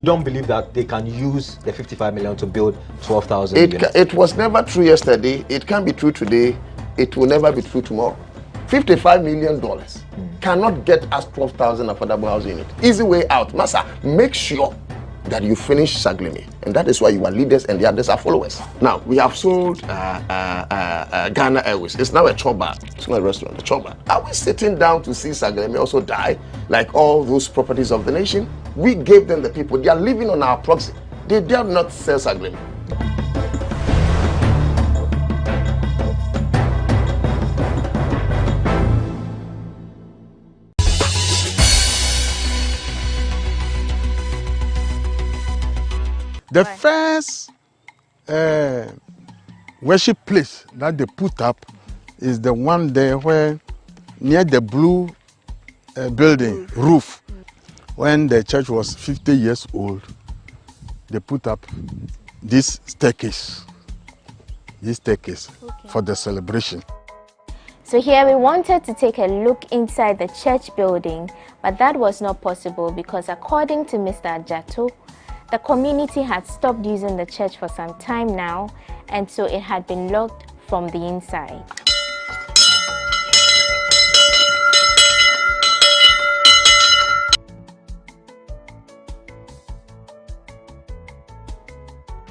Don't believe that they can use the 55 million to build 12,000 units? It was never true yesterday. It can't be true today. It will never be true tomorrow. $55 million cannot get us 12,000 affordable housing units. Easy way out. Massa, make sure that you finish Saglemi. And that is why you are leaders and the others are followers. Now, we have sold Ghana Airways. It's now a choba. It's not a restaurant, a choba. Are we sitting down to see Saglemi also die like all those properties of the nation? We gave them the people. They are living on our proxy. They dare not sell Saglemi. The first worship place that they put up is the one there where near the blue building roof. When the church was 50 years old, they put up this staircase for the celebration. So here we wanted to take a look inside the church building, but that was not possible because according to Mr. Ajato, the community had stopped using the church for some time now, and so it had been locked from the inside.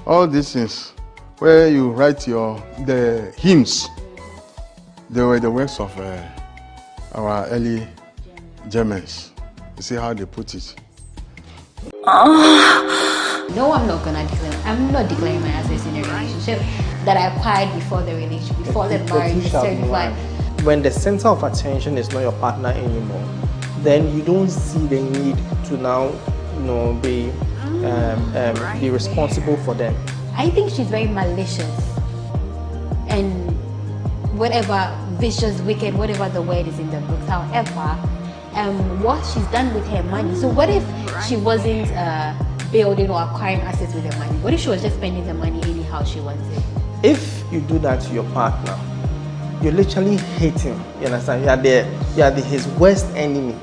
All these things, where you write the hymns, they were the works of our early Germans. You see how they put it. No, I'm not gonna declare. I'm not declaring my assets in a relationship that I acquired before the relationship, before the marriage is certified. When the center of attention is not your partner anymore, then you don't see the need to now, be responsible for them. I think she's very malicious, and whatever vicious, wicked, whatever the word is in the books. However, what she's done with her money. So what if she wasn't building or acquiring assets with the money? What if she was just spending the money anyhow she wants it? If you do that to your partner, you literally hate him. You understand? You are his worst enemy.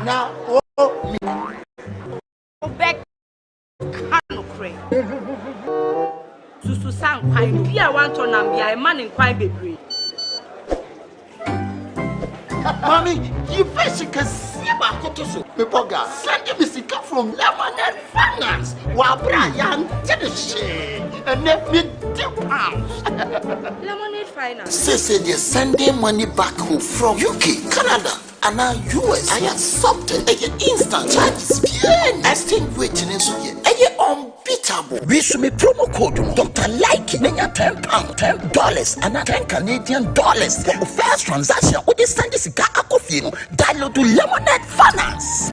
Now, back Susu sang quite be a want on and be a man in quite baby. Mommy, you first can see about Kotoso. Pepoga, send me sick from Lemonade Finance. While Brian did the shade and let me £2. Lemonade Finance. Say they sending money back home from UK, Canada, and now US. I accepted a instant charges. Exchange waiting in Suya. Unbeatable. We should be promo code Dr. Like £10, $10, and $10 Canadian for the first transaction. With this Sunday cigar coffee, download to Lemonade Finance.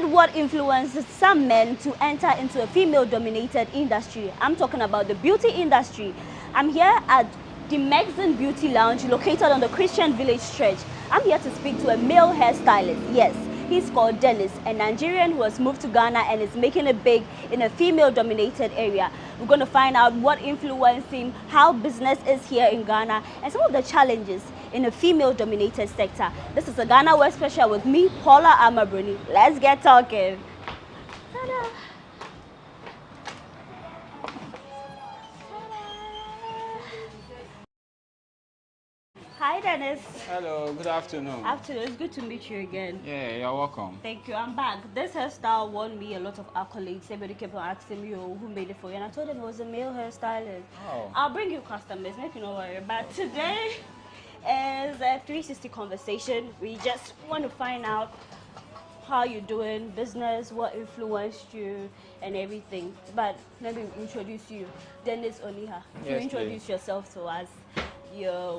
What influences some men to enter into a female-dominated industry? I'm talking about the beauty industry. I'm here at the Maxon Beauty Lounge located on the Christian Village Stretch. I'm here to speak to a male hairstylist. Yes, he's called Dennis, a Nigerian who has moved to Ghana and is making it big in a female-dominated area. We're going to find out what influenced him, how business is here in Ghana, and some of the challenges in a female-dominated sector. This is a GhanaWeb special with me, Paula Amabruni. Let's get talking. Ta-da. Hi, Dennis. Hello, good afternoon. Afternoon. It's good to meet you again. Yeah, you're welcome. Thank you. I'm back. This hairstyle won me a lot of accolades. Everybody kept on asking me, oh, who made it for you? And I told them it was a male hairstylist. Oh. I'll bring you customers, make you no worry. But today is a 360 conversation. We just want to find out how you're doing, business, what influenced you, and everything. But let me introduce you. Dennis Oniha. Yes, you introduce yourself to us.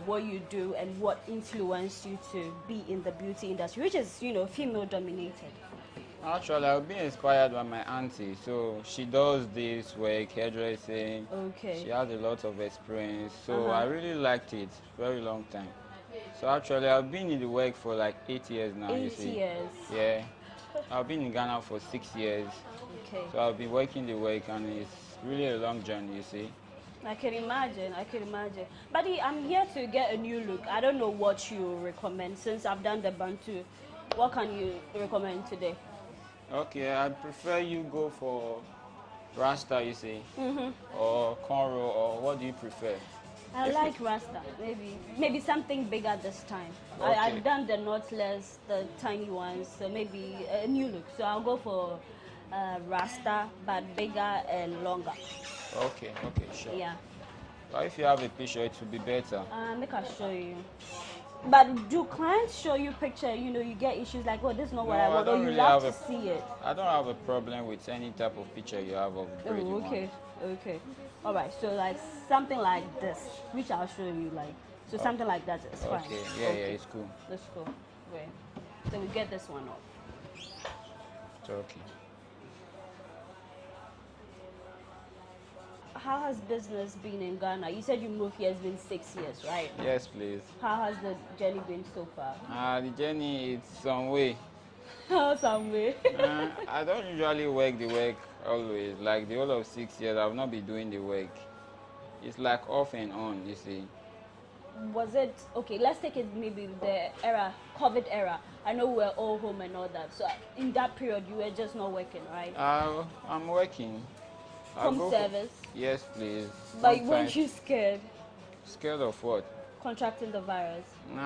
what you do and what influenced you to be in the beauty industry, which is, you know, female dominated? Actually, I've been inspired by my auntie. So she does this work, hairdressing. Okay. She has a lot of experience. So I really liked it. Very long time. So actually, I've been in the work for like 8 years now. 8 you see. years. Yeah. I've been in Ghana for 6 years. Okay. So I've been working the work, and it's really a long journey, you see. I can imagine, I can imagine. Buddy, I'm here to get a new look. I don't know what you recommend. Since I've done the bantu, what can you recommend today? Okay, I prefer you go for Rasta, you see, or cornrow, or what do you prefer? I like Rasta, maybe something bigger this time. Okay. I've done the knotless, the tiny ones, so maybe a new look. So I'll go for Rasta, but bigger and longer. Okay, sure. Yeah. But if you have a picture, it will be better. Make I show you. But do clients show you picture, you know, you get issues like, oh, this is not what I want, or you love to see it? I don't have a problem with any type of picture you have of braiding. Oh, okay, okay. All right, so like something like this, which I'll show you, like, so something like that is fine. Okay, yeah, it's cool. Let's go. Wait. So we get this one off. It's okay. How has business been in Ghana? You said you moved here, it's been 6 years, right? Yes, please. How has the journey been so far? The journey is some way. Some way? I don't usually work the work always. Like the whole of 6 years, I've not been doing the work. It's like off and on, you see. Was it, okay, let's take it maybe the era, COVID era. I know we're all home and all that. So in that period, you were just not working, right? I'm working. Home service? Yes, please. But weren't you scared? Scared of what? Contracting the virus? No.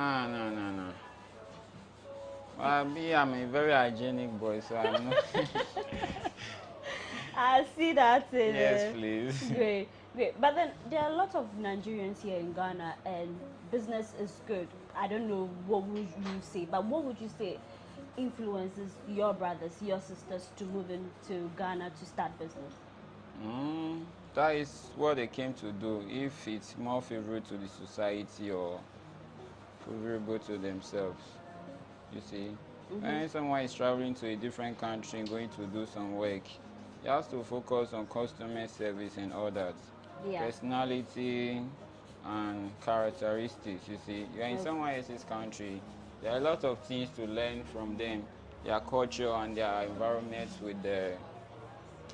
I'm a very hygienic boy, so I'm not. I see that in Yes, please. Great. But then there are a lot of Nigerians here in Ghana, and business is good. I don't know what would you say, but what would you say influences your brothers, your sisters to move into Ghana to start business? That is what they came to do. If it's more favorable to the society or favorable to themselves, you see. When someone is traveling to a different country and going to do some work, he has to focus on customer service and all that. Yeah. Personality and characteristics, you see. You're in someone else's country. There are a lot of things to learn from them, their culture and their environment with the,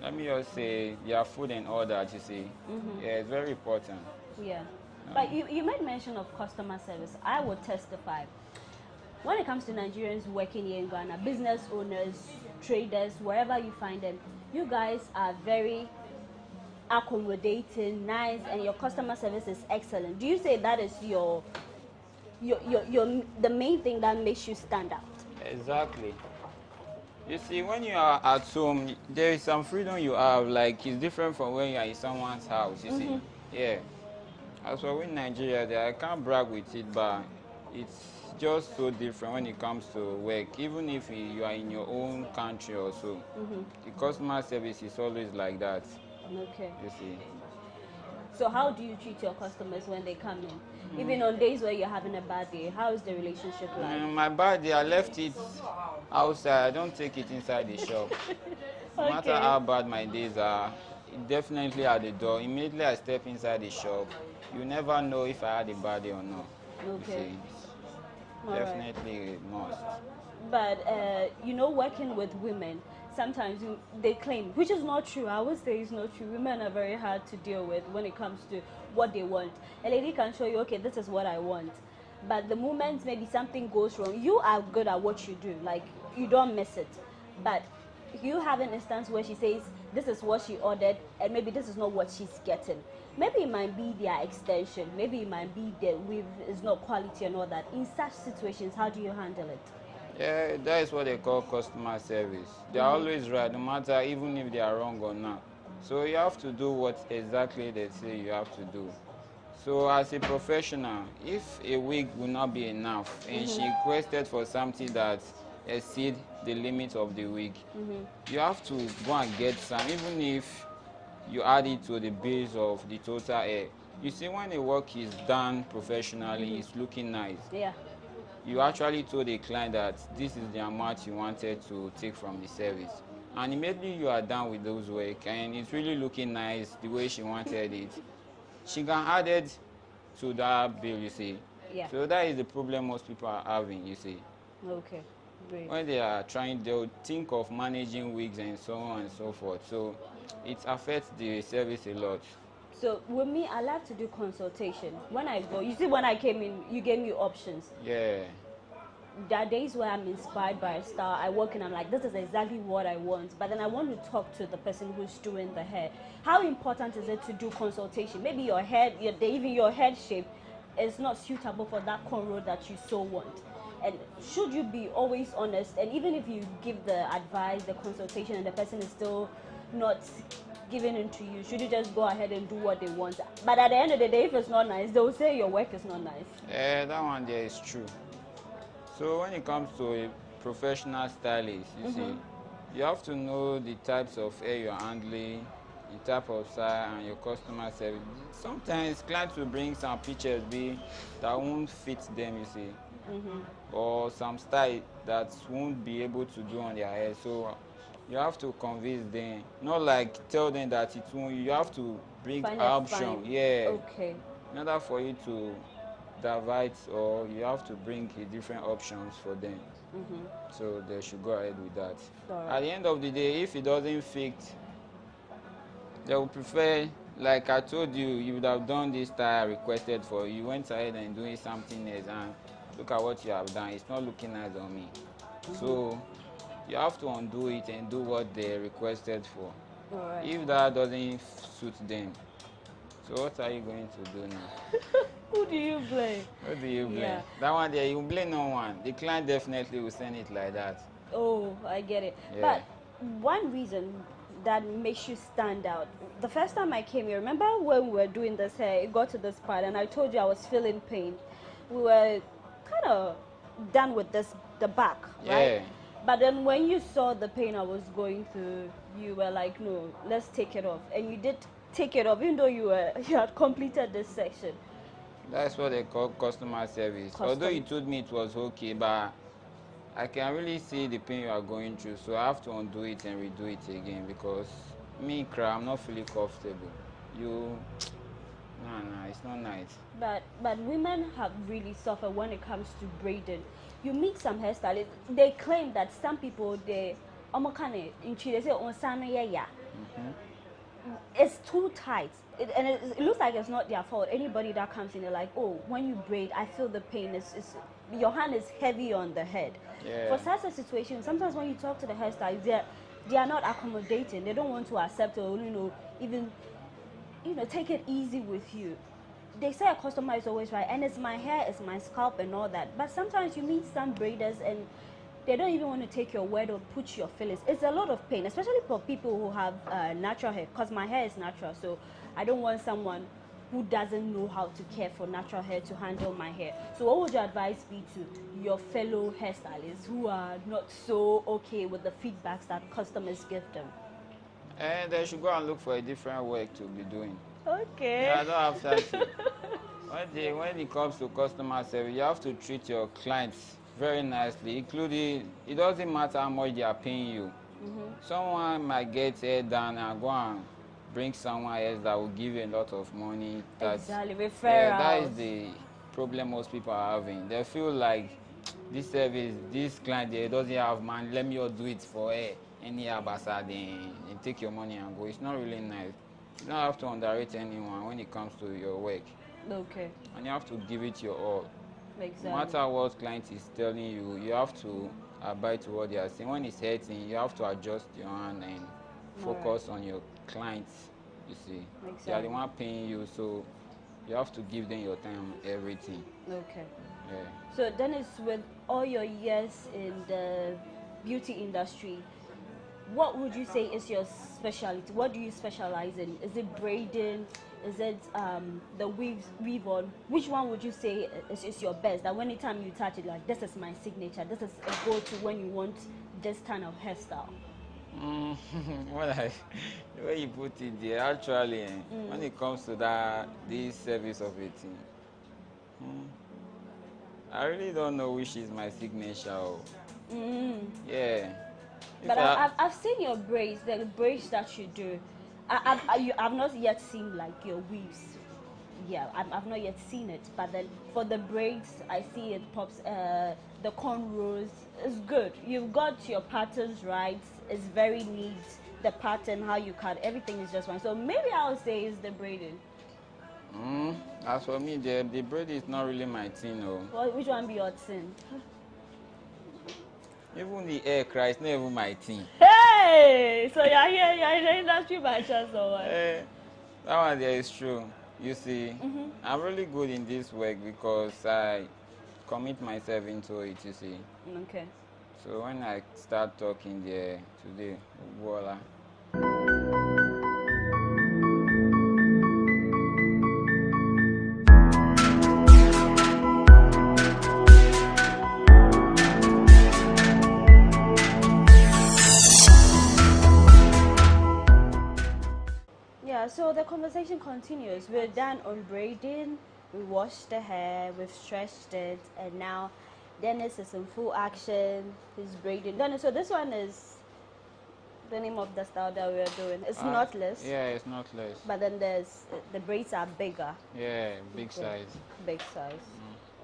let me just say, their food and all that, you see. Yeah, it's very important. Yeah. But you made mention of customer service. I would testify. When it comes to Nigerians working here in Ghana, business owners, traders, wherever you find them, you guys are very accommodating, nice, and your customer service is excellent. Do you say that is the main thing that makes you stand out? Exactly. You see, when you are at home, there is some freedom you have, like it's different from when you are in someone's house, you see. Yeah. As for in Nigeria, there, I can't brag with it, but it's just so different when it comes to work. Even if you are in your own country or so, the customer service is always like that. Okay. You see. So how do you treat your customers when they come in? Even on days where you're having a bad day, how is the relationship like? My bad day, I left it outside. I don't take it inside the shop. No matter how bad my days are, definitely at the door. Immediately I step inside the shop, you never know if I had a bad day or not. Okay. Definitely must. But you know, working with women, sometimes they claim, which is not true. I would say it's not true. Women are very hard to deal with when it comes to what they want. A lady can show you, okay, this is what I want. But the moment maybe something goes wrong, you are good at what you do. Like, you don't miss it. But you have an instance where she says, this is what she ordered, and maybe this is not what she's getting. Maybe it might be their extension. Maybe it might be the weave is not quality and all that. In such situations, how do you handle it? Yeah, that is what they call customer service. They are always right, no matter even if they are wrong or not. So you have to do what exactly they say you have to do. So as a professional, if a week will not be enough and she requested for something that exceeds the limit of the week, you have to go and get some, even if you add it to the base of the total You see, when a work is done professionally, it's looking nice. Yeah. You actually told a client that this is the amount you wanted to take from the service. And immediately you are done with those work and it's really looking nice the way she wanted it. She can add it to that bill, you see. Yeah. So that is the problem most people are having, you see. Okay, great. When they are trying, they'll think of managing wigs and so on and so forth. So it affects the service a lot. So with me, I like to do consultation. When I go, you see, when I came in, you gave me options. Yeah. There are days where I'm inspired by a style. I work and I'm like, this is exactly what I want. But then I want to talk to the person who's doing the hair. How important is it to do consultation? Maybe your head, even your head shape is not suitable for that cornrow that you so want. And should you be always honest? And even if you give the advice, the consultation, and the person is still not giving in to you, should you just go ahead and do what they want? But at the end of the day, if it's not nice, they will say your work is not nice. Yeah, that one there is true. So when it comes to a professional stylist, you see, you have to know the types of hair you're handling, the type of style, and your customer service. Sometimes clients will bring some pictures that won't fit them, you see, or some style that won't be able to do on their hair. So you have to convince them, not like tell them that it won't. You have to bring an option, yeah. Okay. In order for you to divide, or you have to bring different options for them. So they should go ahead with that. At the end of the day, if it doesn't fit, they will prefer, like I told you, you would have done this style I requested for you. You went ahead and doing something else, and look at what you have done. It's not looking nice on me. So you have to undo it and do what they requested for. If that doesn't suit them, so what are you going to do now? Who do you blame? Who do you blame? Yeah. That one there, you blame no one. The client definitely will send it like that. Oh, I get it. Yeah. But one reason that makes you stand out, the first time I came here, remember when we were doing this hair, it got to this part and I told you I was feeling pain. We were kind of done with the back, right? Yeah. But then when you saw the pain I was going through, you were like, no, let's take it off. And you did take it off, even though you had completed this section. That's what they call customer service. Although you told me it was okay, but I can really see the pain you are going through, so I have to undo it and redo it again because me, I'm not feeling comfortable. No, it's not nice. But women have really suffered when it comes to braiding. You meet some hairstylists, they claim that some people, they say, it's too tight. It looks like it's not their fault. Anybody that comes in, they're like, oh, when you braid, I feel the pain. Your hand is heavy on the head. Yeah. For such a situation, sometimes when you talk to the hairstylists, they are not accommodating. They don't want to accept or even take it easy with you. They say a customer is always right, and it's my hair, it's my scalp, and all that. But sometimes you meet some braiders and they don't even want to take your word or put your feelings. It's a lot of pain, especially for people who have natural hair, because my hair is natural, so I don't want someone who doesn't know how to care for natural hair to handle my hair. So what would your advice be to your fellow hairstylists who are not so okay with the feedbacks that customers give them? And they should go and look for a different work to be doing. Okay. Yeah, I don't have time to. When it comes to customer service, you have to treat your clients very nicely, including, it doesn't matter how much they are paying you. Someone might get hair done and go and bring someone else that will give you a lot of money. Exactly, referrals. Yeah, that is the problem most people are having. They feel like this service, this client there doesn't have money, let me do it for her. Any abasa, then take your money and go. It's not really nice. You don't have to underrate anyone when it comes to your work. Okay. And you have to give it your all. Exactly. No matter what client is telling you, you have to abide to what they are saying. When it's hurting, you have to adjust your hand and focus on your clients, you see. Exactly. They are the one paying you, so you have to give them your time, everything. Okay. Yeah. So Dennis, with all your years in the beauty industry, what would you say is your specialty? What do you specialize in? Is it braiding? Is it the weave on? Which one would you say is your best? That anytime you touch it, like, this is my signature. This is a go-to when you want this kind of hairstyle. The way you put it there, actually, when it comes to this service of it, I really don't know which is my signature. Yeah. But I've seen your braids, the braids that you do. I've not yet seen like your weaves. Yeah, I've not yet seen it. But then for the braids, I see it pops. The cornrows is good. You've got your patterns right. It's very neat. The pattern, how you cut, everything is just fine. So maybe I'll say it's the braiding. As for me, the braid is not really my thing. Well, which one be your thing? Even the hair cry is not even my thing. Hey! So you're here, you're in the industry by chance or what? That one there is true. You see, I'm really good in this work because I commit myself into it, you see. Okay. So when I start talking there today, voila. Yeah, so the conversation continues. We're done on braiding, we washed the hair, we've stretched it, and now Dennis is in full action. He's braiding. Dennis, so this one is the name of the style that we're doing. It's knotless. Yeah, it's knotless. But then there's the braids are bigger. Yeah, big size. Big size.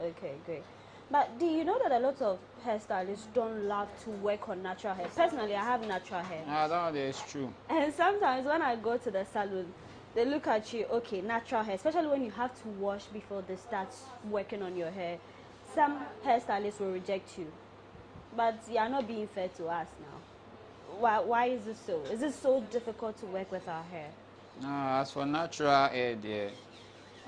Okay, great. But do you know that a lot of hairstylists don't love to work on natural hair? Personally, I have natural hair. That is true. And sometimes when I go to the salon, they look at you, okay, natural hair, especially when you have to wash before they start working on your hair. Some hairstylists will reject you. But you are not being fair to us now. Why is it so? Is it so difficult to work with our hair? No, as for natural hair,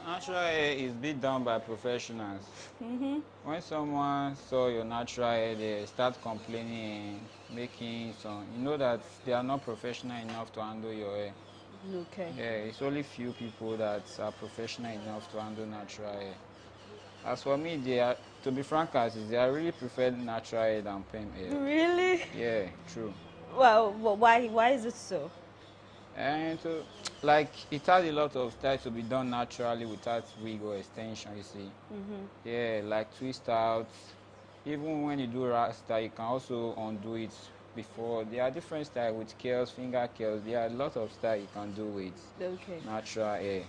natural hair is being done by professionals. When someone saw your natural hair, they start complaining, making some. You know that they are not professional enough to handle your hair. Okay. Yeah, it's only few people that are professional enough to handle natural hair. As for me, to be frank, I really prefer natural hair than perm hair. Really? Yeah, true. Well, why is it so? And so, like, it has a lot of style to be done naturally without wig or extension, you see. Yeah, like twist out. Even when you do rasta, you can also undo it before. There are different styles with curls, finger curls. There are a lot of style you can do with natural hair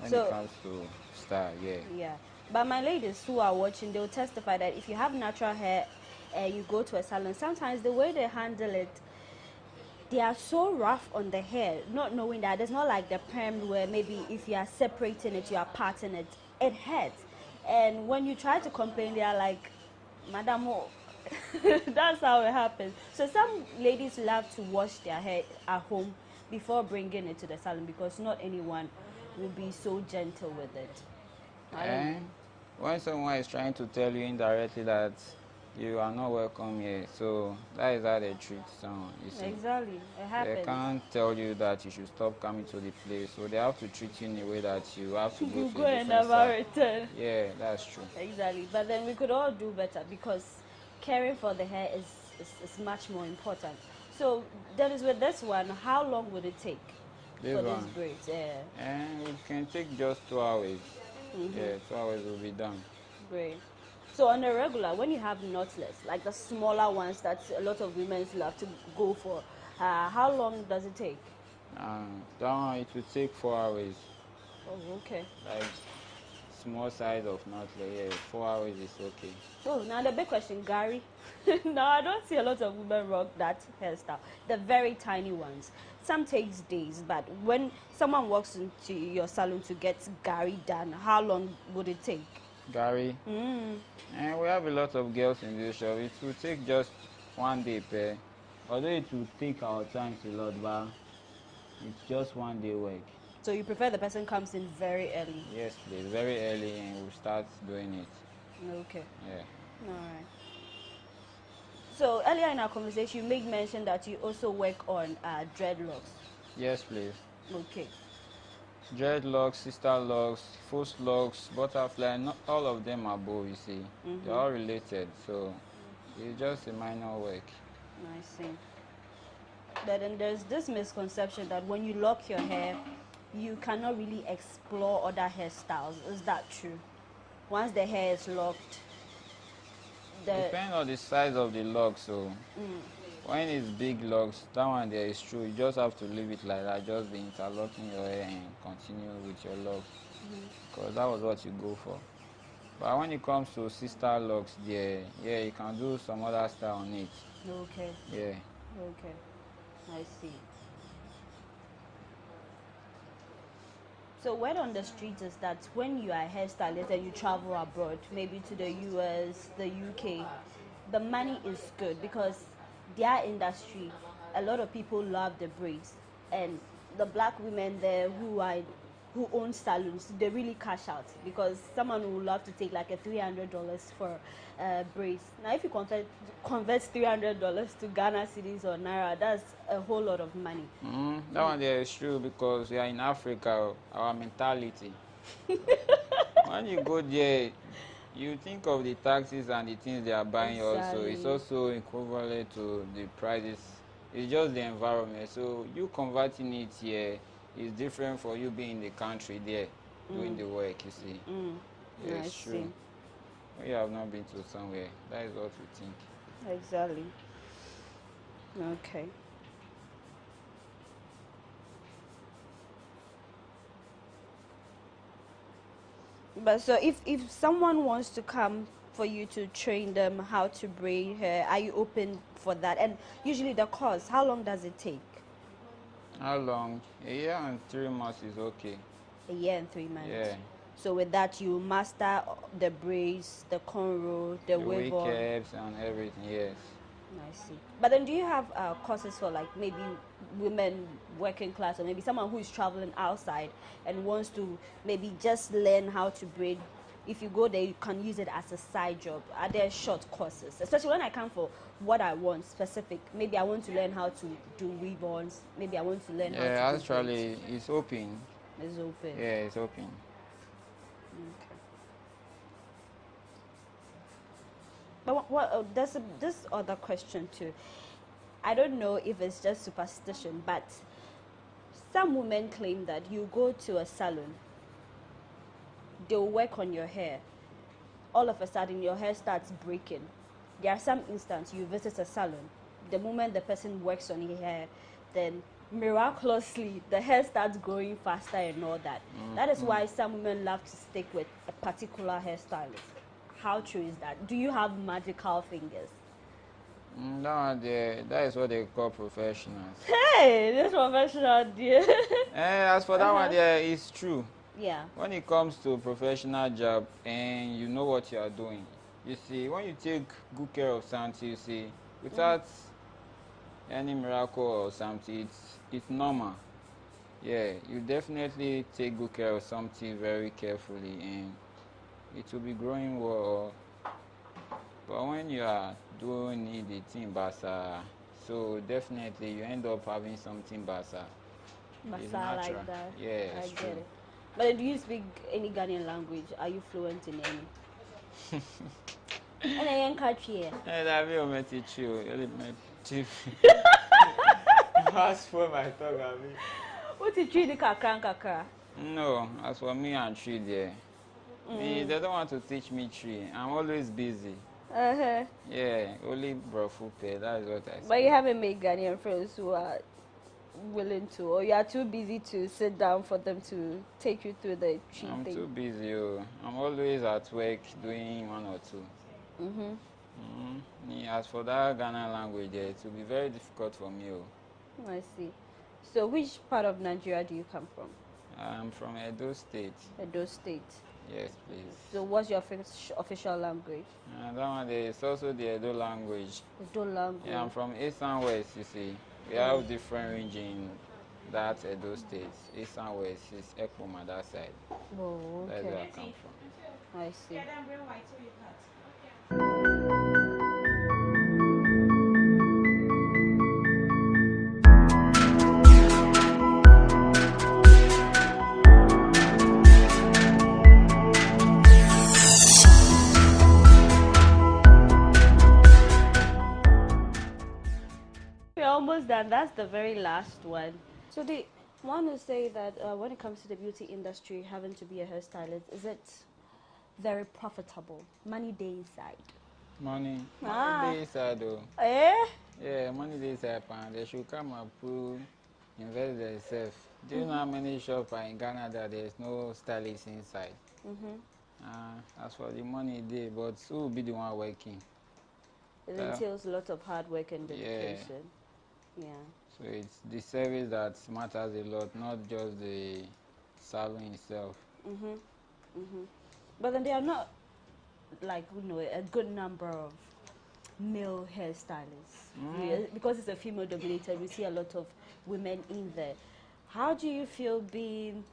when it comes to style, Yeah. But my ladies who are watching, they will testify that if you have natural hair and you go to a salon, sometimes the way they handle it, they are so rough on the hair, not knowing that it's not like the perm where maybe if you are separating it, you are parting it, it hurts. And when you try to complain, they are like, Madam, that's how it happens. So some ladies love to wash their hair at home before bringing it to the salon because not anyone will be so gentle with it. And when someone is trying to tell you indirectly that you are not welcome here, so that is how they treat someone, you see. Exactly, it happens. They can't tell you that you should stop coming to the place, so they have to treat you in a way that you have to go to a and different never side. return. Yeah, that's true. Exactly, but then we could all do better because caring for the hair is much more important. So, Dennis, with this one, how long would it take for these braids? And it can take just 2 hours. Yeah, 2 hours will be done. Great. So on a regular, when you have knotless, like the smaller ones that a lot of women love to go for, how long does it take? That one, it will take 4 hours. Oh, okay. Like small size of knotless, yeah, 4 hours is okay. Oh, now the big question, Gary. No, I don't see a lot of women rock that hairstyle. The very tiny ones. Some takes days, but when someone walks into your salon to get Gary done, how long would it take? Gary? And we have a lot of girls in this shop. It will take just 1 day per. Although it will take our time a lot, but it's just 1 day work. So you prefer the person comes in very early? Yes, please. Very early and we'll start doing it. Okay. Yeah. All right. So earlier in our conversation, you made mention that you also work on dreadlocks. Yes, please. Okay. Dreadlocks, sister locks, false locks, butterfly, not all of them are bow, you see. They're all related, so it's just a minor work. I see. But then there's this misconception that when you lock your hair, you cannot really explore other hairstyles. Is that true? Once the hair is locked, depends on the size of the lock. So when it's big locks, that one there is true. You just have to leave it like that. Just be interlocking your hair and continue with your locks, because that was what you go for. But when it comes to sister locks, yeah, you can do some other style on it. Okay. Yeah. Okay. I see. So word on the street is that when you are a hairstylist and you travel abroad, maybe to the US, the UK, the money is good because their industry, a lot of people love the braids, and the black women there who own salons, they really cash out because someone would love to take like a $300 for braids. Now, if you convert $300 to Ghana cedis or Naira, that's a whole lot of money. That one there is true because we are in Africa, our mentality. When you go there, you think of the taxes and the things they are buying also. It's also equivalent to the prices. It's just the environment. So you converting it here is different for you being in the country there doing the work, you see. Yeah, it's true. We have not been to somewhere. That is what we think. Exactly. Okay. But so if someone wants to come for you to train them how to braid hair, are you open for that? And usually the course, how long does it take? How long? A year and 3 months is okay. A year and 3 months? Yeah. So with that, you master the braids, the cornrow, the wave caps and everything, yes. I see. But then do you have courses for like maybe women working class or maybe someone who is traveling outside and wants to maybe just learn how to braid? If you go there, you can use it as a side job. Are there short courses? Especially when I come for what I want, specific. Maybe I want to learn how to do weave-ons. Maybe I want to learn how to do actually, it's open. It's open. Yeah, it's open. Okay. But what there's this other question too. I don't know if it's just superstition, but some women claim that you go to a salon, they'll work on your hair. All of a sudden, your hair starts breaking. There are some instances you visit a salon. The moment the person works on your hair, then miraculously, the hair starts growing faster and all that. That is why some women love to stick with a particular hairstylist. How true is that? Do you have magical fingers? No, that is what they call professionals. Hey, this professional, dear. As for that one, it's true. Yeah. When it comes to professional job and you know what you are doing, you see, when you take good care of something, you see, without any miracle or something, it's normal. Yeah, you definitely take good care of something very carefully and it will be growing well. But when you are doing the thing basa, so definitely you end up having something basa. It's natural. Like that. Yeah, I it's get true. it. But do you speak any Ghanaian language? Are you fluent in any? And I am country. I will met you. As for my talk, I mean. What did you do, kakra? No, as for me and tree there. They don't want to teach me tree. I'm always busy. Yeah, only brofu pay. That is what I say. But you haven't made Ghanaian friends who are willing to, or you are too busy to sit down for them to take you through the tree I'm thing? too busy. I'm always at work doing one or two. As for that Ghana language, it will be very difficult for me. I see. So which part of Nigeria do you come from? I'm from Edo State. Edo State. Yes, please. So what's your official language? That one is also the Edo language. Edo language. Yeah, I'm from East and West, you see. We have different range in that Edo State. East and West is Ekpoma, that side. Oh, okay. That's where I come from. I see. and that's the very last one. So they want to say that when it comes to the beauty industry, having to be a hairstylist, is it very profitable? Money day inside. Money day inside though. Eh? Yeah, money day inside, and they should come and prove, invest themselves. Do you know how many shops are in Ghana that there's no stylist inside? As for the money day, but who will be the one working? It entails a lot of hard work and dedication. Yeah. So it's the service that matters a lot, not just the salon itself. But then there are not, like, you know, a good number of male hairstylists. Because it's a female dominated, we see a lot of women in there. How do you feel being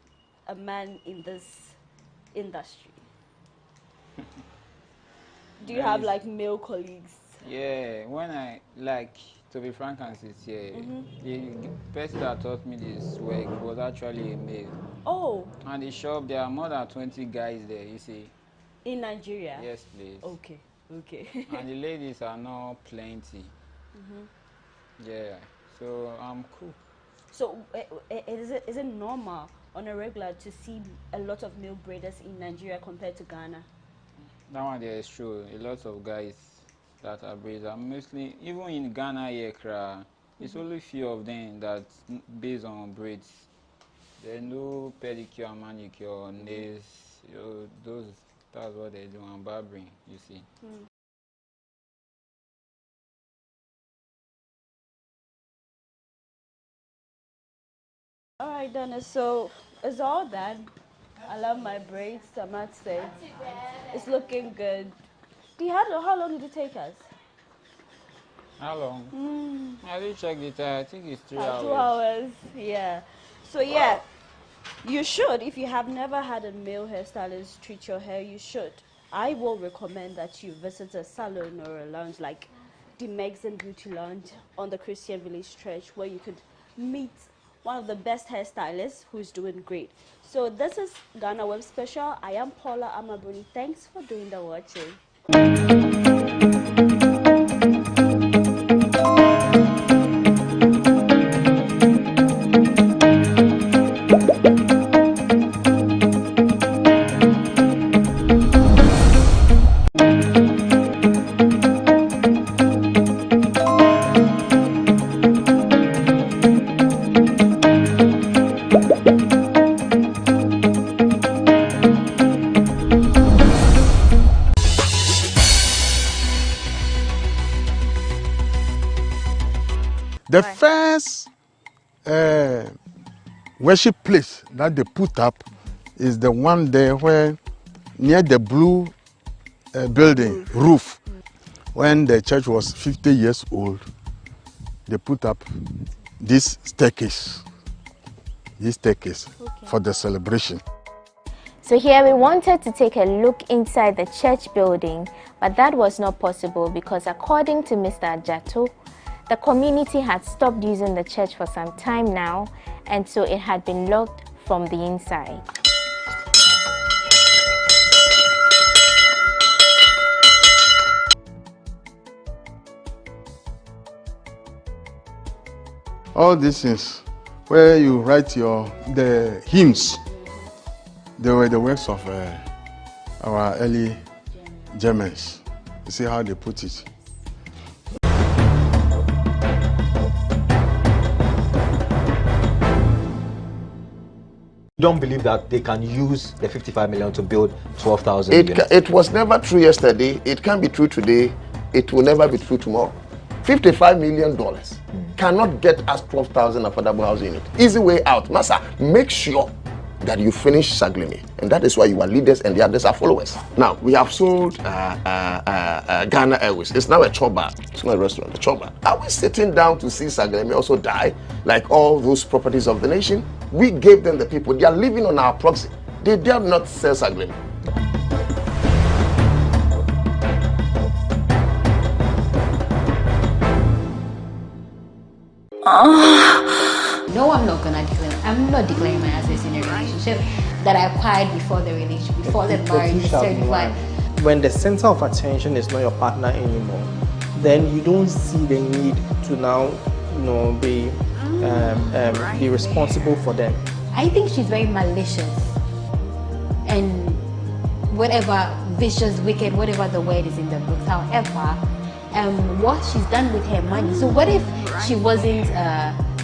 a man in this industry? Do you have like male colleagues? Yeah, when I, like, to be frank and sincere, the person that taught me this work was actually a male. Oh. And the shop, there are more than 20 guys there, you see. In Nigeria? Yes, please. Okay, okay. And the ladies are not plenty. Yeah, so I'm cool. So is it normal on a regular to see a lot of male braiders in Nigeria compared to Ghana? That one there is true. A lot of guys that are braiders, mostly, even in Ghana here, it's only few of them that based on braids. They no pedicure and manicure, nails, that's what they do, and barbering, you see. All right, Dennis, so it's all done. I love my braids, I must say. It's looking good. How long did it take us? How long? I didn't check the time. I think it's 3 hours. 2 hours, yeah. So yeah, you should, if you have never had a male hairstylist treat your hair, you should. I will recommend that you visit a salon or a lounge like the Megxon Beauty Lounge on the Christian Village Stretch, where you could meet one of the best hairstylists who's doing great. So this is GhanaWeb Special. I am Paula Amabruni. Thanks for doing the watching. The first worship place that they put up is the one there where near the blue building roof. When the church was 50 years old, they put up this staircase for the celebration. So here we wanted to take a look inside the church building, but that was not possible because according to Mr. Jato, the community had stopped using the church for some time now, and so it had been locked from the inside. All these things where you write the hymns, they were the works of our early Germans. You see how they put it. Don't believe that they can use the 55 million to build 12,000 units. It was never true yesterday. It can't be true today. It will never be true tomorrow. $55 million cannot get us 12,000 affordable housing units. Easy way out. Massa, make sure that you finish Saglemi. And that is why you are leaders and the others are followers. Now, we have sold Ghana Airways. It's now a choba. It's not a restaurant, a choba. Are we sitting down to see Saglemi also die like all those properties of the nation? We gave them the people. They are living on our proxy. They dare not sell Saglemi. No, I'm not gonna declare. I'm not declaring my assets in a relationship that I acquired before the relationship, before the marriage is certified. When the center of attention is not your partner anymore, then you don't see the need to now be responsible for them? I think she's very malicious, and whatever vicious, wicked, whatever the word is in the books. However, what she's done with her money. So what if she wasn't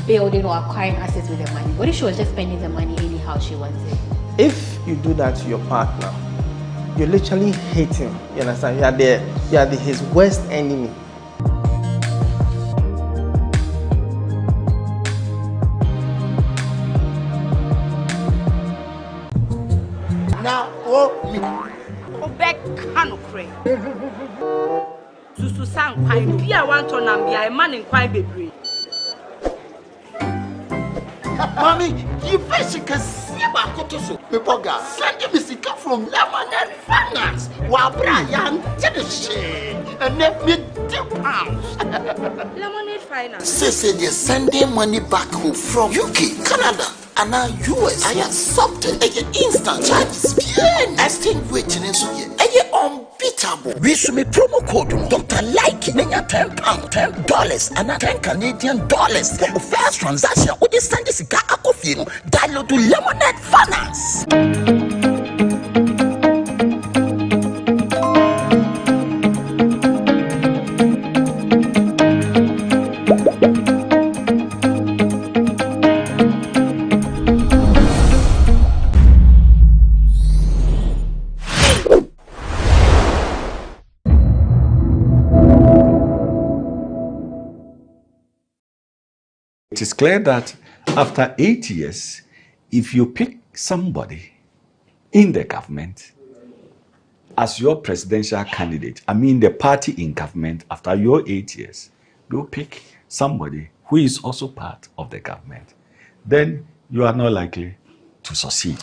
building or acquiring assets with her money? What if she was just spending the money anyhow she wants it? If you do that to your partner, you literally hate him. You understand? You are his worst enemy. Now, oh me. Oh, back canocre. Susu sang quite be a want on and be a man in quite baby. Mommy, you fish can see about Kotoso. Pepoga, send me sicker from Lemonade Finance. While Brian did the shade and left me £2. Lemonade Finance. Say they're sending money back home from UK, Canada, and now US. I accepted a instant charges. Exchange rate in Suya. Unbeatable. We should be promo code Dr. Like £10, $10, and $10 Canadian for the first transaction. With this send this guy download to Lemonade Finance. It is clear that after 8 years, if you pick somebody in the government as your presidential candidate, I mean the party in government, after your 8 years, you pick somebody who is also part of the government, then you are not likely to succeed.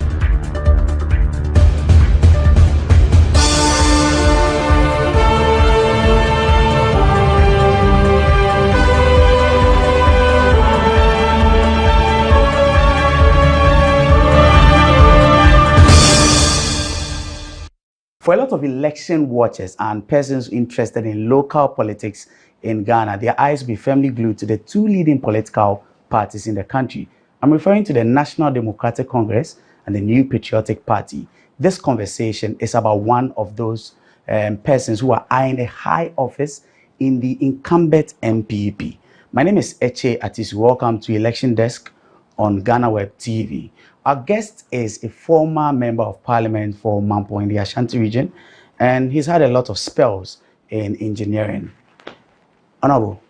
For a lot of election watchers and persons interested in local politics in Ghana, their eyes will be firmly glued to the two leading political parties in the country. I'm referring to the National Democratic Congress and the New Patriotic Party. This conversation is about one of those persons who are eyeing a high office in the incumbent MPP. My name is Eche Atis. Welcome to Election Desk on GhanaWeb TV. Our guest is a former member of parliament for Mampo in the Ashanti region, and he's had a lot of spells in engineering. Honorable,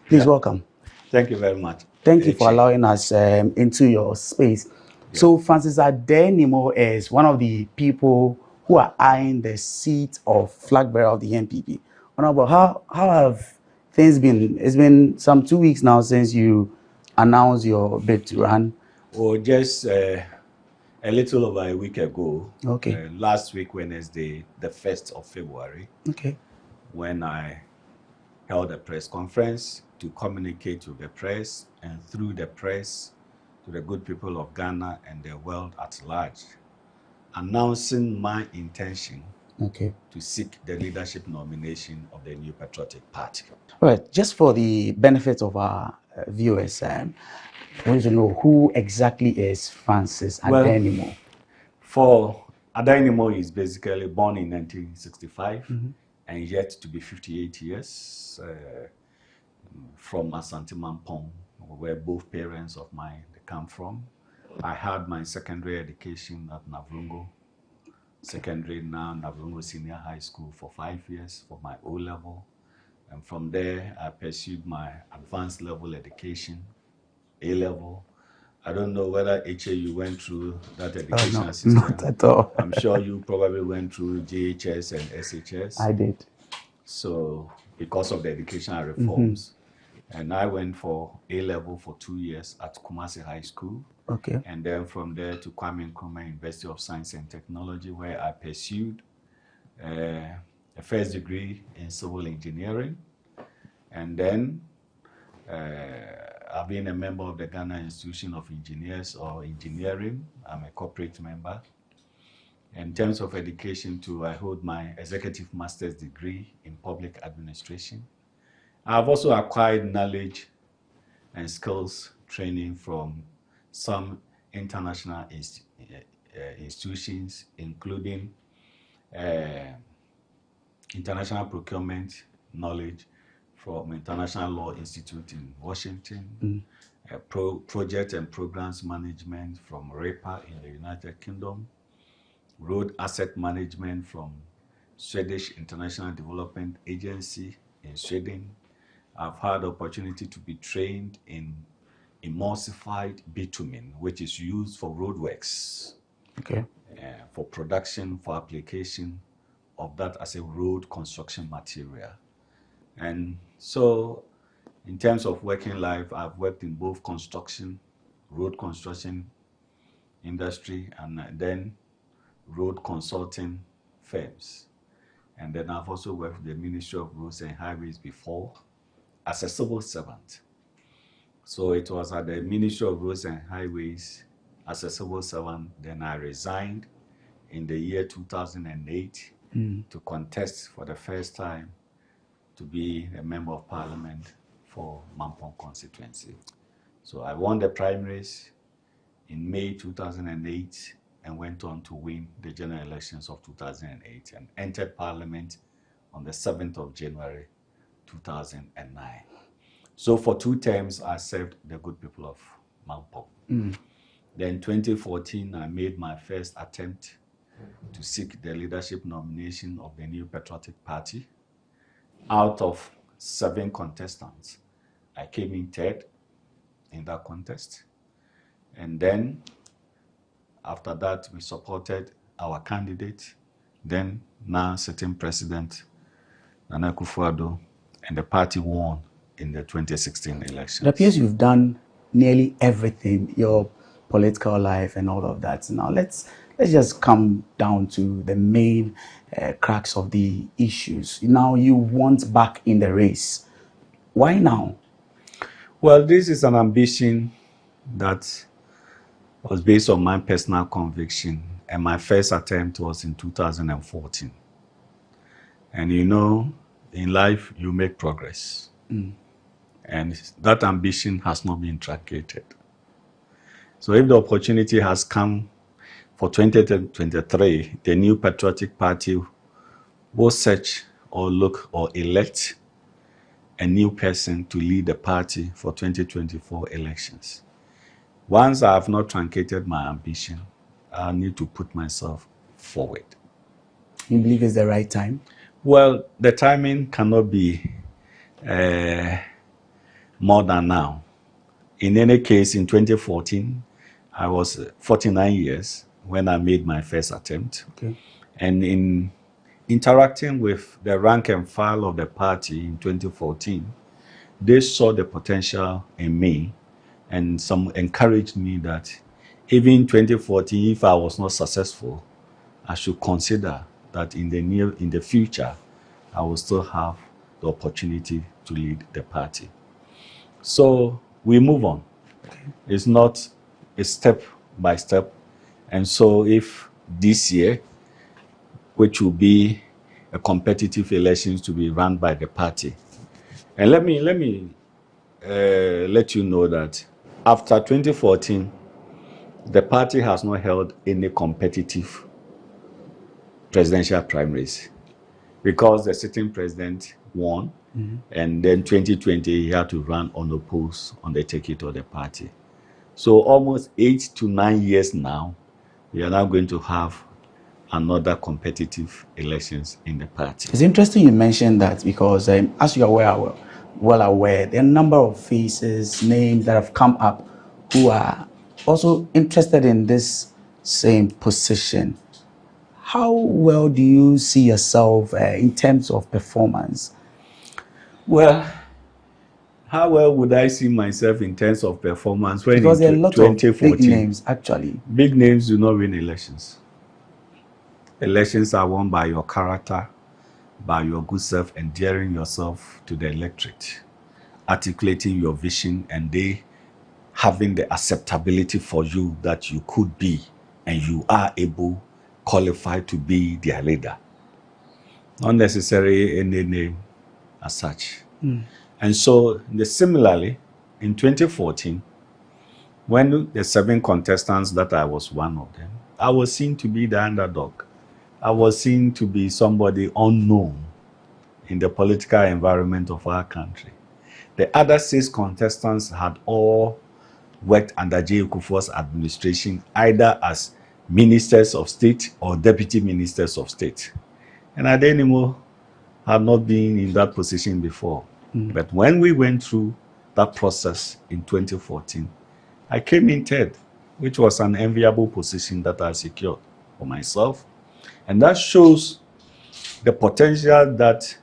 please welcome. Thank you very much. Thank you for allowing us into your space. Yeah. So Francis Adenimo is one of the people who are eyeing the seat of flag bearer of the NPP. Honorable, how have things been? It's been some 2 weeks now since you announced your bid to run. Or just a little over a week ago. Okay. Last week, Wednesday, the 1st of February. Okay. When I held a press conference to communicate with the press and through the press to the good people of Ghana and the world at large, announcing my intention to seek the leadership nomination of the New Patriotic Party. All right. Just for the benefit of our viewers, I want to know who exactly is Francis Adenimo. For Adenimo is basically born in 1965 and yet to be 58 years from Asante Mampong, where both parents of mine come from. I had my secondary education at Navrungo Secondary, now Navrungo Senior High School for 5 years for my O-level. And from there, I pursued my advanced level education, A-level. I don't know whether you went through that education system. Not at all. I'm sure you probably went through JHS and SHS. I did. So, because of the educational reforms. And I went for A-level for 2 years at Kumasi High School. Okay. And then from there to Kwame Nkrumah University of Science and Technology, where I pursued a first degree in civil engineering. And then I've been a member of the Ghana Institution of Engineers or Engineering. I'm a corporate member. In terms of education too, I hold my executive master's degree in public administration. I've also acquired knowledge and skills training from some international institutions, including international procurement knowledge from International Law Institute in Washington, project and programs management from REPA in the United Kingdom, road asset management from Swedish International Development Agency in Sweden. I've had the opportunity to be trained in emulsified bitumen, which is used for roadworks. Okay. For production, for application of that as a road construction material. And so, in terms of working life, I've worked in both construction, road construction industry, and then road consulting firms. And then I've also worked with the Ministry of Roads and Highways before as a civil servant. So it was at the Ministry of Roads and Highways as a civil servant. Then I resigned in the year 2008 to contest for the first time to be a member of parliament for Mampong constituency. So I won the primaries in May 2008 and went on to win the general elections of 2008 and entered parliament on the 7th of January 2009. So for 2 terms, I served the good people of Mampong. Then 2014, I made my first attempt to seek the leadership nomination of the New Patriotic Party. Out of 7 contestants, I came in 3rd in that contest. And then after that, we supported our candidate, then now sitting president, Nana Akufo-Addo, and the party won in the 2016 elections. It appears you've done nearly everything, your political life and all of that. Now let's just come down to the main crux of the issues. Now you want back in the race. Why now? Well, this is an ambition that was based on my personal conviction, and my first attempt was in 2014. And you know, in life, you make progress. And that ambition has not been truncated. So if the opportunity has come for 2023, the New Patriotic Party will search or look or elect a new person to lead the party for 2024 elections. Once I have not truncated my ambition, I need to put myself forward. You believe it's the right time? Well, the timing cannot be more than now. In any case, in 2014, I was 49 years when I made my first attempt. Okay. And in interacting with the rank and file of the party in 2014, they saw the potential in me, and some encouraged me that even in 2014, if I was not successful, I should consider that in the future, I will still have the opportunity to lead the party. So we move on. Okay. It's not a step by step. And so if this year, which will be a competitive elections to be run by the party, and let me let you know that after 2014, the party has not held any competitive presidential primaries because the sitting president won, and then 2020 he had to run unopposed on the ticket of the party. So almost 8 to 9 years now, we are now going to have another competitive elections in the party. It's interesting you mentioned that because as you are well aware, there are a number of faces, names that have come up who are also interested in this same position. How well do you see yourself in terms of performance? Well, how well would I see myself in terms of performance when because there are a lot of 2014, big names, actually. Big names do not win elections. Elections are won by your character, by your good self, endearing yourself to the electorate, articulating your vision, and they having the acceptability for you that you could be and you are able, qualified to be their leader. Not necessarily any name as such. And so, similarly, in 2014, when the 7 contestants that I was one of them, I was seen to be the underdog. I was seen to be somebody unknown in the political environment of our country. The other 6 contestants had all worked under J. Kufuor's administration, either as ministers of state or deputy ministers of state. And Adenimo had not been in that position before. But when we went through that process in 2014, I came in 3rd, which was an enviable position that I secured for myself. And that shows the potential that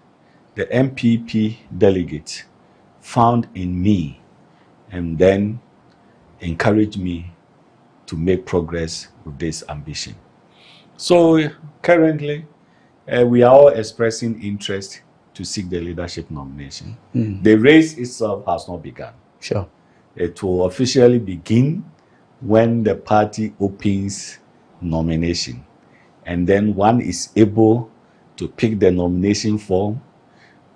the MPP delegate found in me and then encouraged me to make progress with this ambition. So currently, we are all expressing interest to seek the leadership nomination. The race itself has not begun. Sure. It will officially begin when the party opens nomination. And then one is able to pick the nomination form,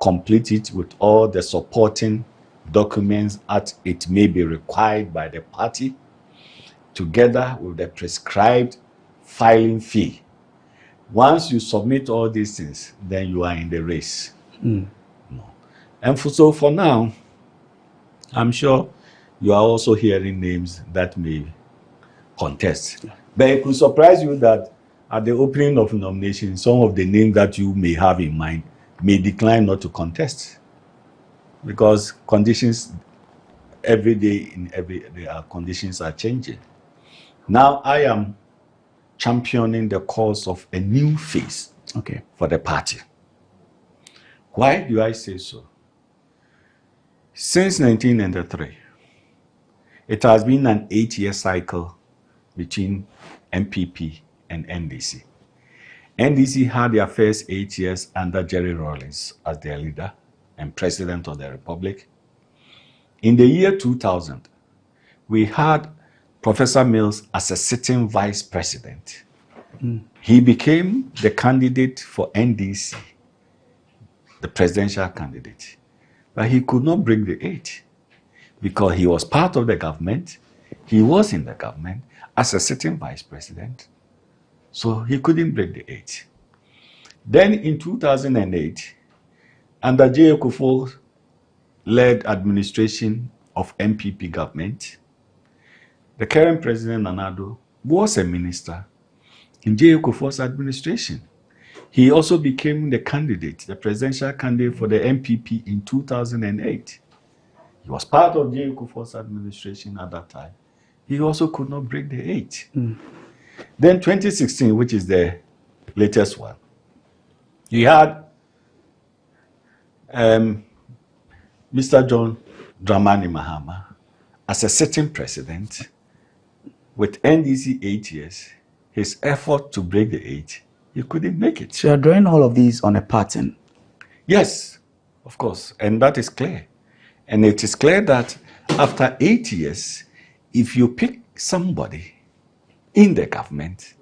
complete it with all the supporting documents as it may be required by the party, together with the prescribed filing fee. Once you submit all these things, then you are in the race. And so for now, I'm sure you are also hearing names that may contest. But it could surprise you that at the opening of nomination, some of the names that you may have in mind may decline not to contest. Because conditions, every day, conditions are changing. Now I am championing the cause of a new phase for the party. Why do I say so? Since 1993, it has been an 8-year cycle between MPP and NDC. NDC had their first 8 years under Jerry Rawlings as their leader and president of the republic. In the year 2000, we had Professor Mills as a sitting vice president. He became the candidate for NDC, the presidential candidate. But he could not break the 8 because he was part of the government. He was in the government as a sitting vice president. So he couldn't break the 8. Then in 2008, under J. Kufuor-led administration of MPP government, the current president, Nana Addo, was a minister in J. Kufuor's administration. He also became the candidate, the presidential candidate for the MPP in 2008. He was part of J. Kufuor's administration at that time. He also could not break the 8. Then 2016, which is the latest one, you had Mr. John Dramani Mahama as a sitting president with NDC 8 years. His effort to break the 8, he couldn't make it. So you're drawing all of these on a pattern? Yes, of course, and that is clear. And it is clear that after 8 years, if you pick somebody in the government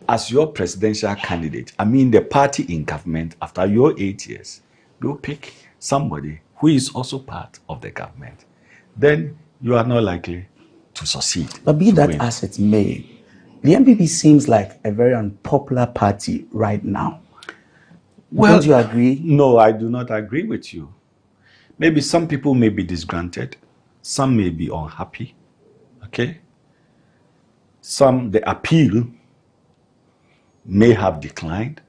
as your presidential candidate, I mean the party in government, after your 8 years, you pick somebody who is also part of the government, then you are not likely to succeed. But be that as it may, the MPP seems like a very unpopular party right now. Well, don't you agree? No, I do not agree with you. Maybe some people may be disgruntled, some may be unhappy, okay? Some, the appeal may have declined,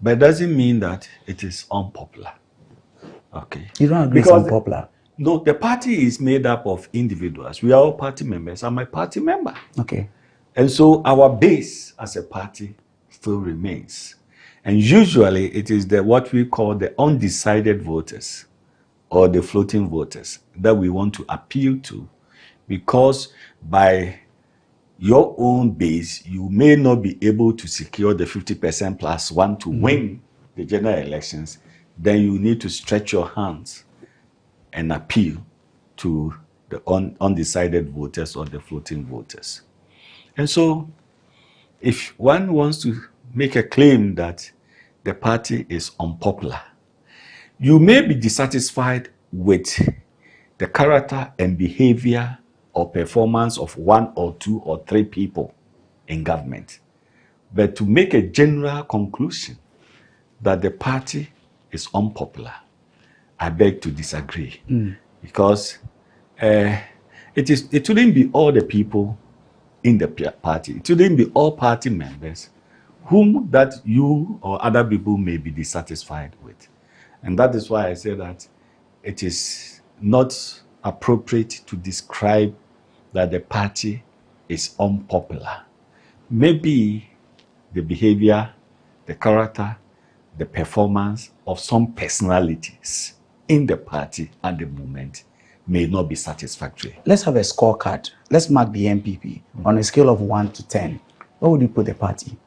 but it doesn't mean that it is unpopular, okay? You don't agree it's unpopular? No, the party is made up of individuals. We are all party members. I'm a party member. Okay. And so our base as a party still remains. And usually it is what we call the undecided voters or the floating voters that we want to appeal to, because by your own base, you may not be able to secure the 50% plus one to win the general elections. Then you need to stretch your hands and appeal to the undecided voters or the floating voters. And so, if one wants to make a claim that the party is unpopular, You may be dissatisfied with the character and behavior or performance of one or two or three people in government. But to make a general conclusion that the party is unpopular, I beg to disagree. Because it shouldn't be all the people in the party. It shouldn't be all party members whom that you or other people may be dissatisfied with. And that is why I say that it is not appropriate to describe that the party is unpopular. Maybe the behavior, the character, the performance of some personalities in the party at the moment may not be satisfactory. Let's have a scorecard. Let's mark the MPP on a scale of 1 to 10. What would you put the party?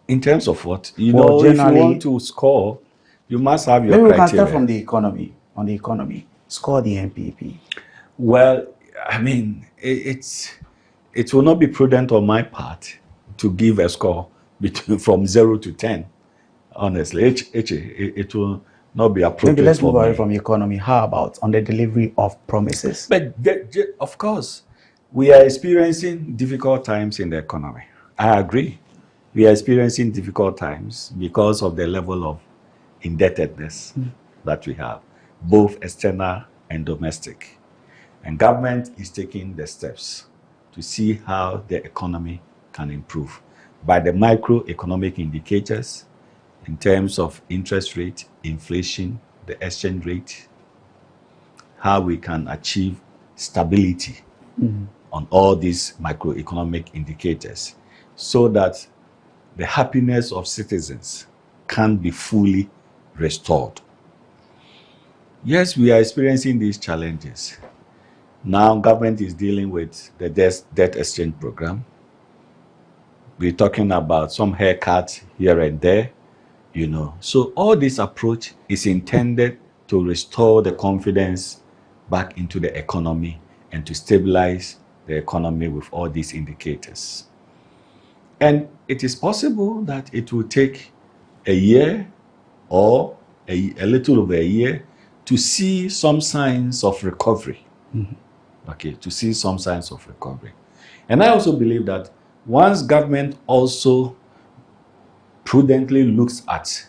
In terms of what? You know, if you want to score, you must have your criteria. Maybe we can start from the economy. On the economy, score the MPP. Well, I mean, it will not be prudent on my part to give a score from 0 to 10. Honestly, it will not be appropriate. Maybe let's move away from the economy. How about on the delivery of promises? But of course, we are experiencing difficult times in the economy. I agree. We are experiencing difficult times because of the level of indebtedness that we have, both external and domestic. And government is taking the steps to see how the economy can improve by the microeconomic indicators in terms of interest rate, inflation, the exchange rate, how we can achieve stability on all these microeconomic indicators so that the happiness of citizens can be fully restored. Yes, we are experiencing these challenges. Now, government is dealing with the debt exchange program. We're talking about some haircuts here and there, you know. So all this approach is intended to restore the confidence back into the economy and to stabilize the economy with all these indicators. And it is possible that it will take a year or a little over a year to see some signs of recovery. Okay, to see some signs of recovery. And I also believe that once government also prudently looks at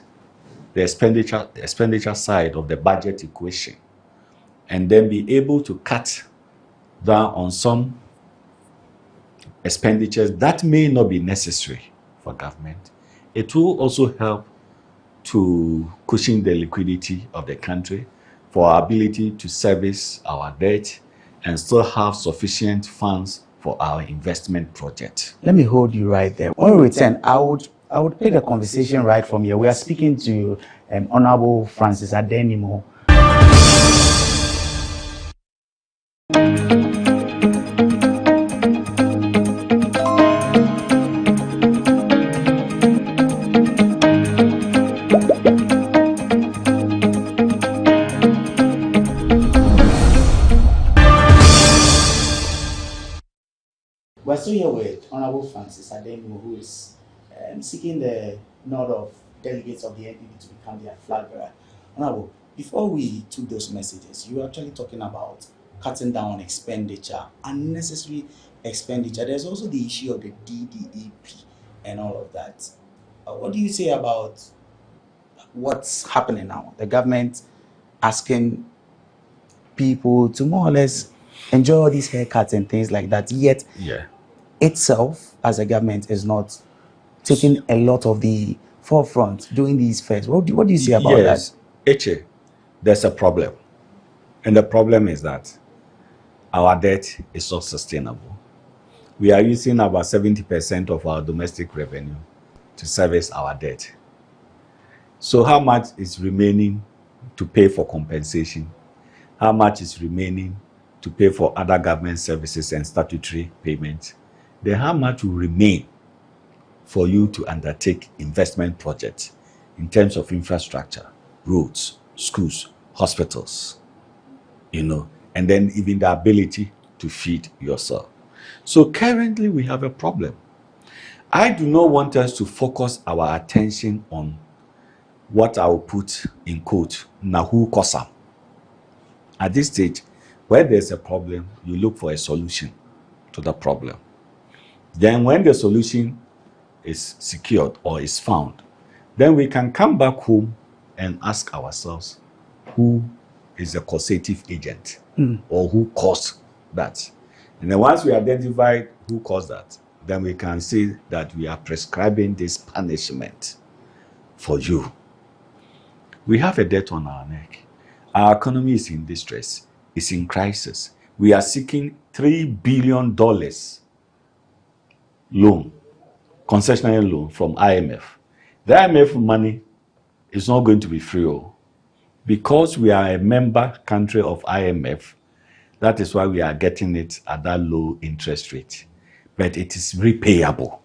the expenditure side of the budget equation and then be able to cut down on some expenditures that may not be necessary for government, it will also help to cushion the liquidity of the country for our ability to service our debt and still have sufficient funds for our investment project. Let me hold you right there. When we return, I would take the conversation right from here. We are speaking to Honorable Francis Adenimo. We're still here with Honorable Francis Adenimo, who is seeking the nod of delegates of the NPP to become their flag bearer. Honorable, before we took those messages, you were actually talking about cutting down on expenditure, unnecessary expenditure. There's also the issue of the DDEP and all of that. What do you say about what's happening now? The government asking people to more or less enjoy all these haircuts and things like that, yet itself, as a government, is not taking a lot of the forefront doing these fairs. What do you say about that? Eche, there's a problem. And the problem is that our debt is not sustainable. We are using about 70% of our domestic revenue to service our debt. So how much is remaining to pay for compensation? How much is remaining to pay for other government services and statutory payments? Then how much will remain for you to undertake investment projects in terms of infrastructure, roads, schools, hospitals, you know, and then even the ability to feed yourself. So currently we have a problem. I do not want us to focus our attention on what I will put in quote, Nahu Kosam. At this stage, where there's a problem, you look for a solution to the problem. Then when the solution is secured or is found, then we can come back home and ask ourselves, who is the causative agent or who caused that? And then once we identify who caused that, then we can say that we are prescribing this punishment for you. We have a debt on our neck. Our economy is in distress. It's in crisis. We are seeking $3 billion loan, concessionary loan from IMF. The IMF money is not going to be free. Because we are a member country of IMF, that is why we are getting it at that low interest rate. But it is repayable.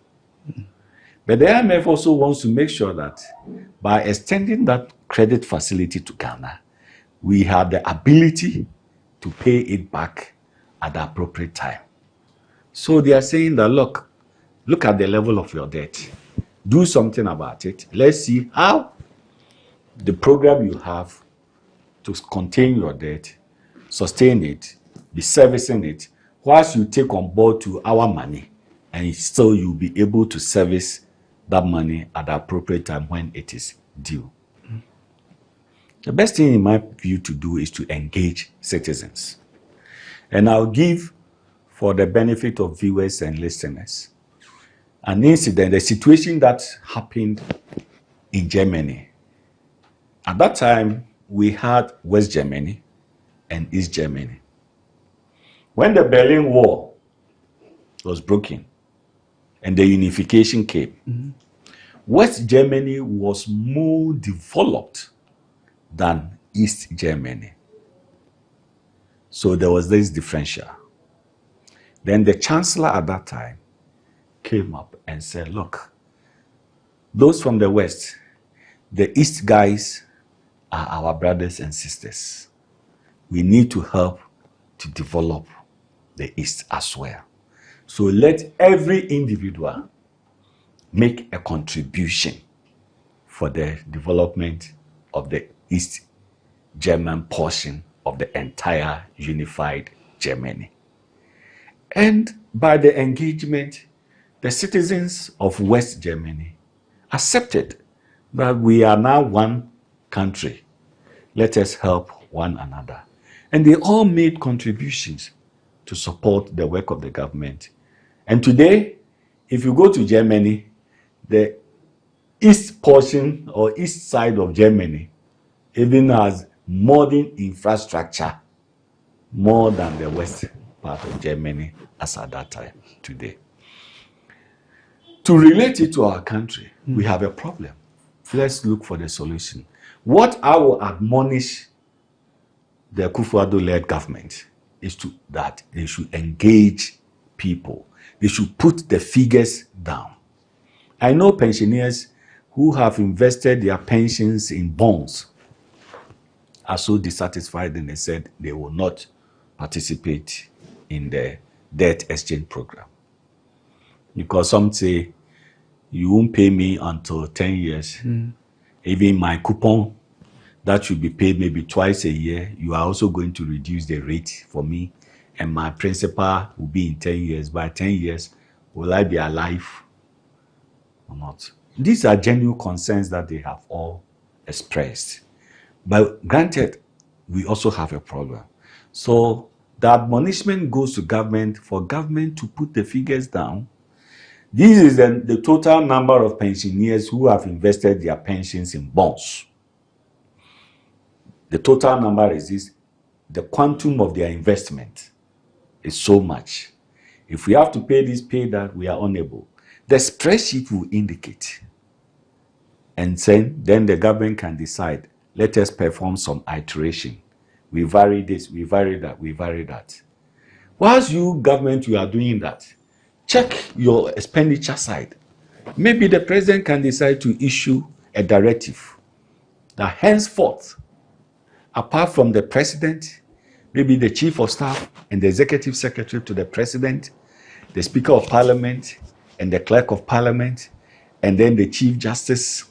But the IMF also wants to make sure that by extending that credit facility to Ghana, we have the ability to pay it back at the appropriate time. So they are saying that, look at the level of your debt. Do something about it. Let's see how the program you have to contain your debt, sustain it, be servicing it, whilst you take on board to our money, and still you'll be able to service that money at the appropriate time when it is due. The best thing in my view to do is to engage citizens. And I'll give, for the benefit of viewers and listeners, an incident, a situation that happened in Germany. At that time, we had West Germany and East Germany. When the Berlin Wall was broken and the unification came, West Germany was more developed than East Germany. So there was this differential. Then the chancellor at that time came up and said, look, those from the West, the East guys are our brothers and sisters. We need to help to develop the East as well. So let every individual make a contribution for the development of the East German portion of the entire unified Germany. And by the engagement, the citizens of West Germany accepted that we are now one country. Let us help one another. And they all made contributions to support the work of the government. And today, if you go to Germany, the east portion or east side of Germany even has modern infrastructure more than the west part of Germany as at that time today. To relate it to our country, we have a problem. Let's look for the solution. What I will admonish the Akufo-Addo-led government is that they should engage people. They should put the figures down. I know pensioners who have invested their pensions in bonds are so dissatisfied and they said they will not participate in the debt exchange program. Because some say, you won't pay me until 10 years. Even my coupon, that should be paid maybe twice a year, you are also going to reduce the rate for me. And my principal will be in 10 years. By 10 years, will I be alive or not? These are genuine concerns that they have all expressed. But granted, we also have a problem. So the admonishment goes to government for government to put the figures down. This is the total number of pensioners who have invested their pensions in bonds. The total number is this. The quantum of their investment is so much. If we have to pay this, pay that, we are unable. The spreadsheet will indicate. And then the government can decide, let us perform some iteration. We vary this, we vary that, we vary that. Whilst you, government, you are doing that, check your expenditure side. Maybe the president can decide to issue a directive that henceforth, apart from the president, maybe the chief of staff and the executive secretary to the president, the speaker of parliament and the clerk of parliament, and then the chief justice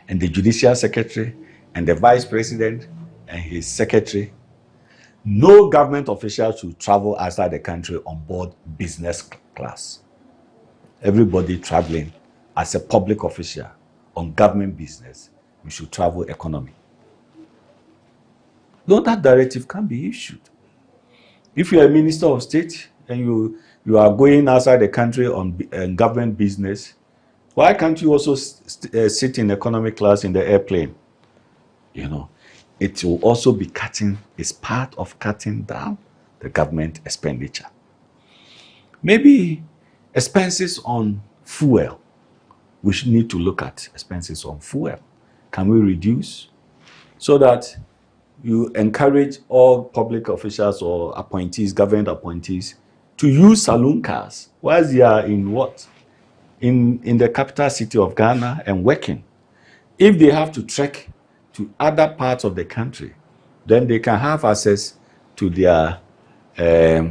and the judicial secretary, and the vice president, and his secretary. No government official should travel outside the country on board business class. Everybody traveling as a public official on government business, we should travel economy. No, that directive can be issued. If you're a minister of state and you are going outside the country on government business, why can't you also sit in economic class in the airplane? You know, it will also be cutting, it's part of cutting down the government expenditure. Maybe expenses on fuel. We should need to look at expenses on fuel. Can we reduce so that you encourage all public officials or appointees, government appointees, to use saloon cars whilst they are in what? In the capital city of Ghana and working. If they have to trek to other parts of the country, then they can have access to their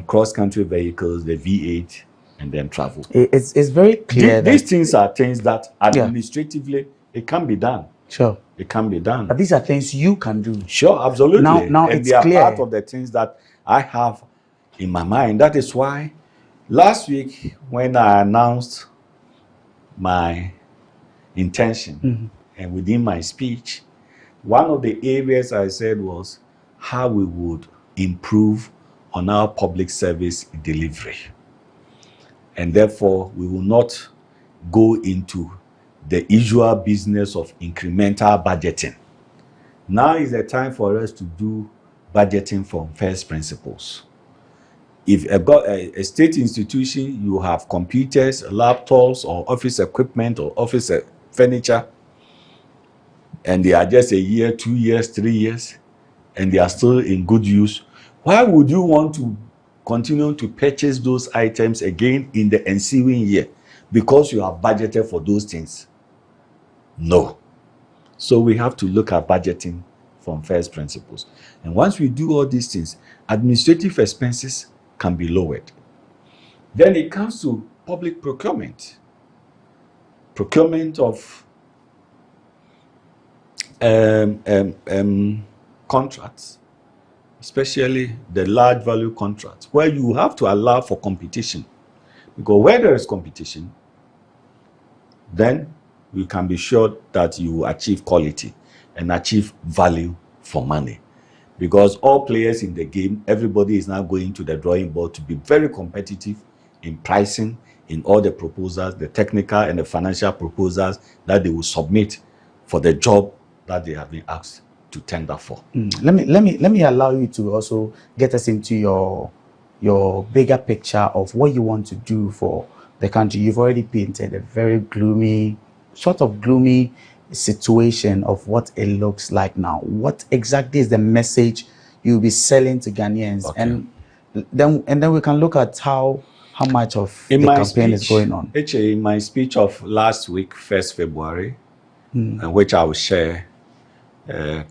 cross-country vehicles, the V8, and then travel. It's very clear. These things are things that administratively, it can be done. Sure. It can be done. But these are things you can do. Sure, absolutely. Now and it's they are clear. part of the things that I have in my mind. That is why last week when I announced my intention and within my speech, one of the areas I said was how we would improve on our public service delivery. And therefore, we will not go into the usual business of incremental budgeting. Now is the time for us to do budgeting from first principles. If a state institution, you have computers, laptops, or office equipment, or office furniture, and they are just a year, 2 years, 3 years, and they are still in good use, why would you want to continue to purchase those items again in the ensuing year? Because you have budgeted for those things. No. So we have to look at budgeting from first principles. And once we do all these things, administrative expenses can be lowered. Then it comes to public procurement. Procurement of contracts, especially the large value contracts, where you have to allow for competition. Because where there is competition, then you can be sure that you achieve quality and achieve value for money. Because all players in the game, everybody is now going to the drawing board to be very competitive in pricing, in all the proposals, the technical and the financial proposals that they will submit for the job that they have been asked to tender for. Let me allow you to also get us into your bigger picture of what you want to do for the country. You've already painted a very gloomy situation of what it looks like now. What exactly is the message you'll be selling to Ghanaians? Okay. And then we can look at how much of the campaign is going on. Actually, in my speech of last week, 1st February, which I will share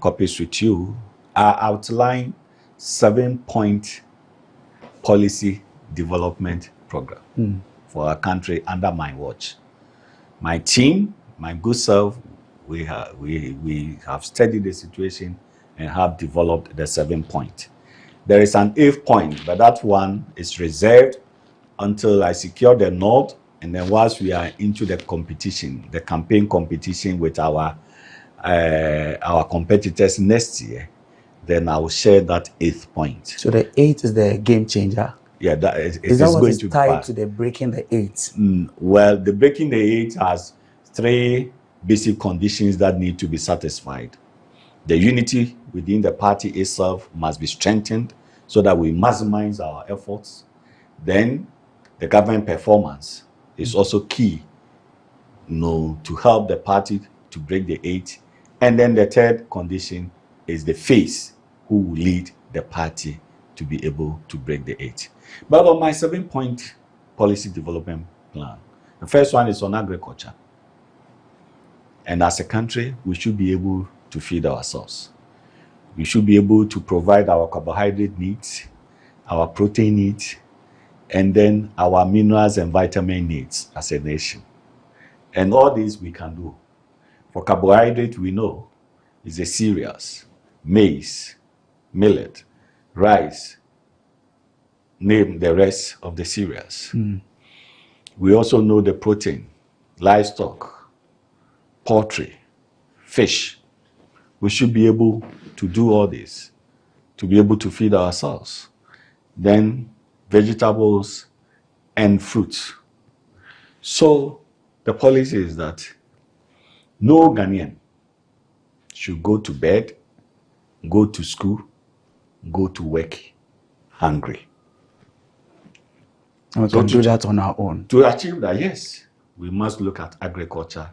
copies with you, I outline 7-point policy development program for our country under my watch. My team, my good self, we have studied the situation and have developed the 7-point. There is an 8th point, but that one is reserved until I secure the nod, and then once we are into the competition, the campaign competition with our competitors next year, then I will share that 8th point. So the 8 is the game changer? Yeah, that is what going is to be tied to the breaking the 8? Well, the breaking the 8 has 3 basic conditions that need to be satisfied. The unity within the party itself must be strengthened so that we maximize our efforts. Then the government performance is also key, to help the party to break the 8. And then the 3rd condition is the face who will lead the party to be able to break the 8. But on my 7-point policy development plan, the first one is on agriculture. And as a country, we should be able to feed ourselves. We should be able to provide our carbohydrate needs, our protein needs, and then our minerals and vitamin needs as a nation. And all these we can do. For carbohydrate, we know is the cereals, maize, millet, rice, name the rest of the cereals. We also know the protein, livestock, poultry, fish. We should be able to do all this to be able to feed ourselves. Then vegetables and fruits. So the policy is that no Ghanaian should go to bed, go to school, go to work hungry. We can do that on our own. To achieve that, yes, we must look at agriculture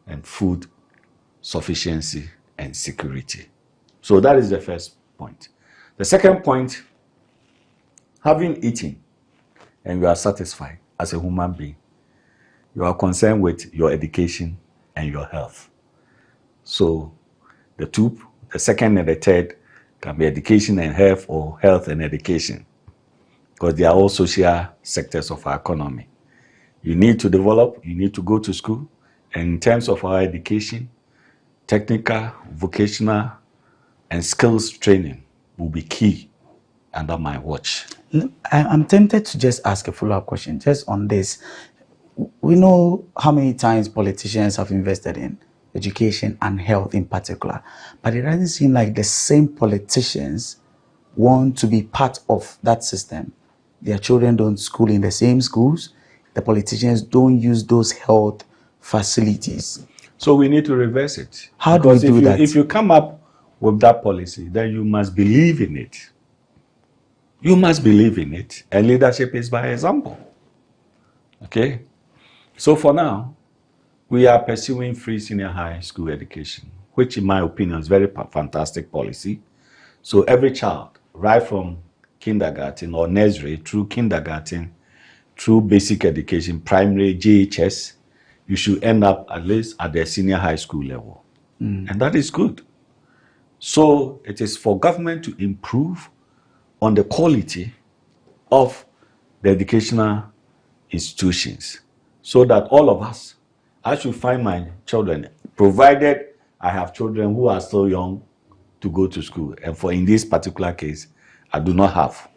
and food sufficiency and security. So that is the first point. The second point, having eaten and you are satisfied as a human being, you are concerned with your education and your health. So the second and the third can be education and health, or health and education, because they are all social sectors of our economy. You need to develop, you need to go to school, and in terms of our education, technical, vocational, and skills training will be key under my watch. I'm tempted to just ask a follow-up question just on this. We know how many times politicians have invested in education and health in particular, but it doesn't seem like the same politicians want to be part of that system. Their children don't school in the same schools. The politicians don't use those health facilities. So we need to reverse it. How do we do that? If you come up with that policy, then you must believe in it. You must believe in it, and leadership is by example. Okay? So for now, we are pursuing free senior high school education, which in my opinion is very fantastic policy. So every child, right from kindergarten or nursery through kindergarten, through basic education, primary, JHS, you should end up at least at the senior high school level. And that is good. So it is for government to improve on the quality of the educational institutions, so that all of us, I should find my children, provided I have children who are still young to go to school. And for in this particular case, I do not have.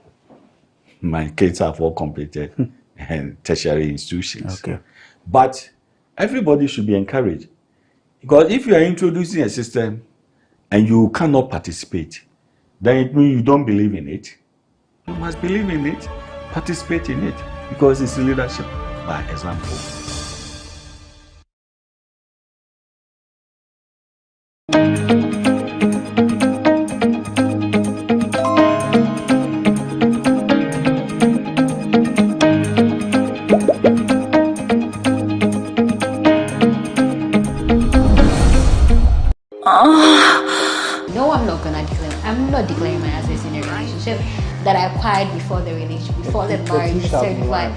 My kids have all completed and tertiary institutions. Okay. But everybody should be encouraged, because if you are introducing a system and you cannot participate, then it means you don't believe in it. You must believe in it, participate in it, because it's leadership by example. No, I'm not declaring my assets in a relationship that I acquired before the relationship, before the marriage is certified.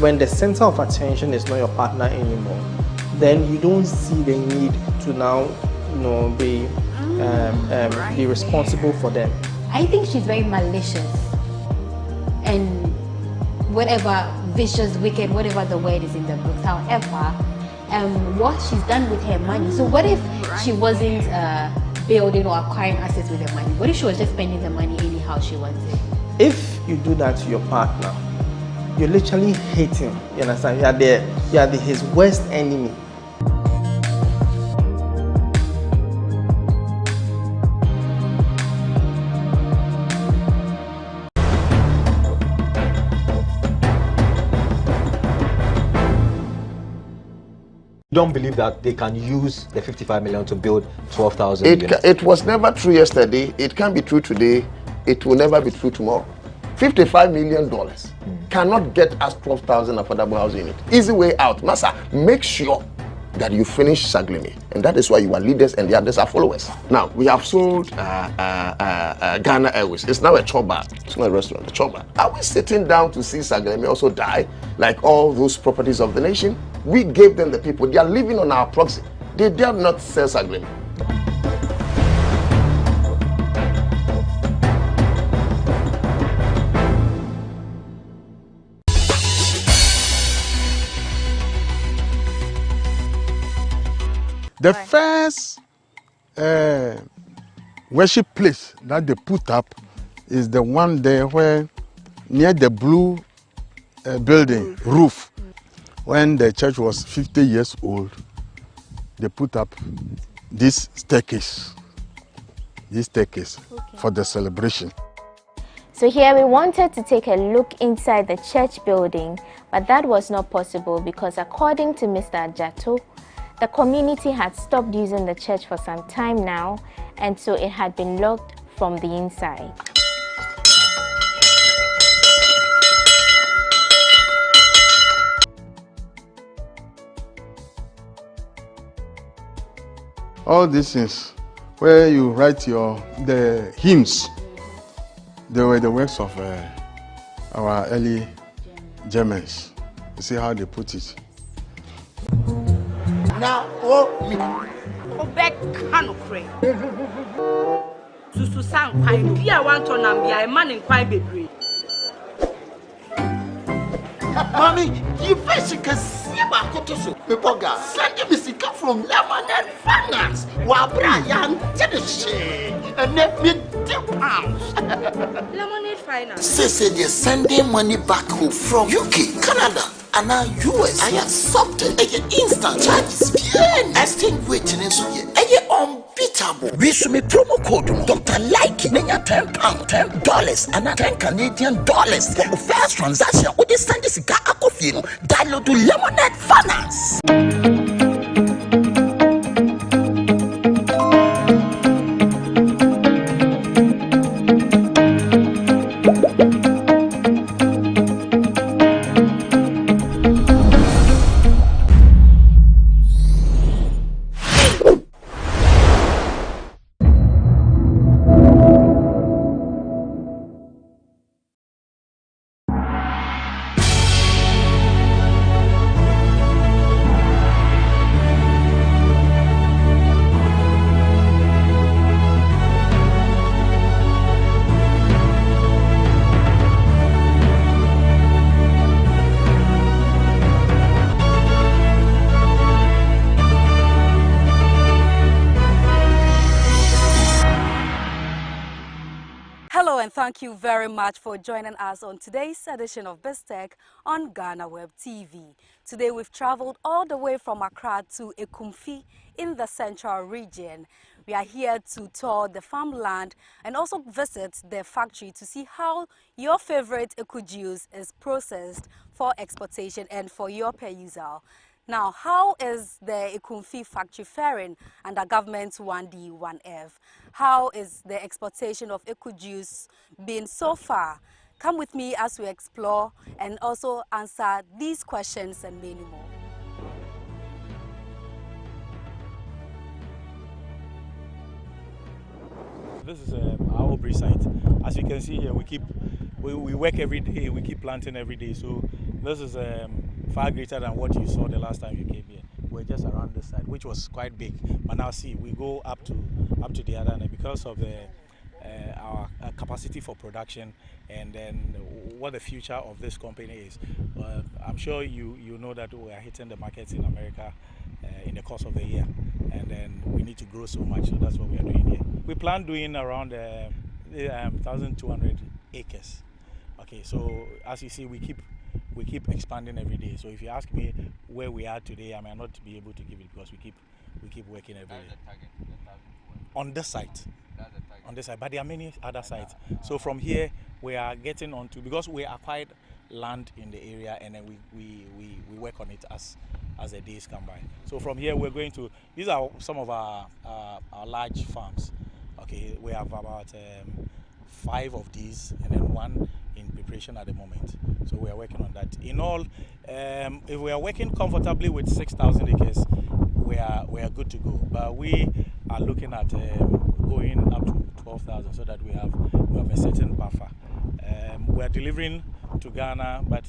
When the center of attention is not your partner anymore, then you don't see the need to now, be responsible for them. I think she's very malicious, and whatever vicious, wicked, whatever the word is in the books. However, what she's done with her money. So what if she wasn't building or acquiring assets with her money? What if she was just spending the money anyhow she wants it? If you do that to your partner, you literally hate him. You understand? You are his worst enemy. Don't believe that they can use the 55 million to build 12,000 units. It was never true yesterday. It can be true today. It will never be true tomorrow. $55 million cannot get us 12,000 affordable housing units. Easy way out. Massa, make sure that you finish Saglemi. And that is why you are leaders and the others are followers. Now, we have sold Ghana Airways. It's now a choba. It's not a restaurant, a choba. Are we sitting down to see Saglemi also die like all those properties of the nation? We gave them the people. They are living on our proxy. They dare not sell Saglemi. The first worship place that they put up is the one there where near the blue building roof. When the church was 50 years old, they put up this staircase for the celebration. So here we wanted to take a look inside the church building, but that was not possible because according to Mr. Jato, the community had stopped using the church for some time now, and so it had been locked from the inside. All these things where you write the hymns, they were the works of our early Germans. You see how they put it. Now, back canopy. Susu sang pine, Pia want to Nambia, a man in quite bedroom. Mommy, you can see my cotoso. Pepoga, send me sick from Lemonade Finance. While Brian, tell the shade and let me £10. Lemonade Finance. Say they're sending money back home from UK, Canada, and now US. I accepted a instant charges. Exchange rate in unbeatable. We should make promo code Dr. Like £10, $10, and $10 Canadian for the first transaction. With this send this guy download to Lemonade Finance. Thank you very much for joining us on today's edition of BizTech on GhanaWeb TV. Today we've traveled all the way from Accra to Ekumfi in the central region. We are here to tour the farmland and also visit the factory to see how your favorite eku juice is processed for exportation and for your perusal. Now, how is the Ekumfi factory faring under government 1D, 1F? How is the exportation of eku juice been so far? Come with me as we explore and also answer these questions and many more. This is our Aubrey site. As you can see here, we work every day, we keep planting every day. So this is far greater than what you saw the last time you came here. We're just around this side, which was quite big. But now see, we go up to the other end because of our capacity for production and then what the future of this company is. I'm sure you know that we are hitting the markets in America in the course of the year, and then we need to grow so much. So that's what we are doing here. We plan doing around 1,200 acres. Okay, so as you see, we keep expanding every day. So if you ask me where we are today, I may not be able to give it because we keep working every day. On this site. On this side, but there are many other sites. So from here we are getting onto, because we acquired land in the area and then we work on it as the days come by. So from here we're going to, these are some of our large farms. Okay, we have about 5 of these and then 1 in preparation at the moment. So we are working on that. In all, if we are working comfortably with 6,000 acres, we are good to go. But we are looking at going up to 12,000 so that we have a certain buffer. We are delivering to Ghana, but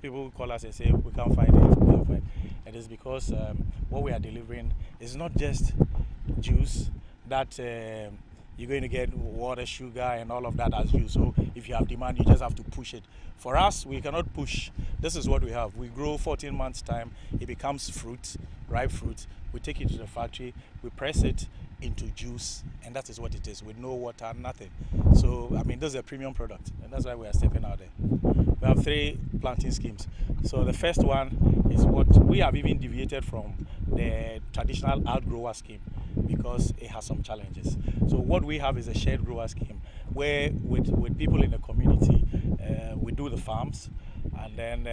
people call us and say we can't find it. We can't find it. It is because what we are delivering is not just juice that you're going to get water, sugar, and all of that as you. So if you have demand, you just have to push it. For us, we cannot push. This is what we have. We grow 14 months time. It becomes fruit, ripe fruit. We take it to the factory. We press it into juice, and that is what it is, with no water, nothing. So, I mean, this is a premium product, and that's why we are stepping out there. We have 3 planting schemes. So the first one is what we have even deviated from the traditional outgrower scheme because it has some challenges. So what we have is a shared grower scheme where with people in the community, we do the farms, and then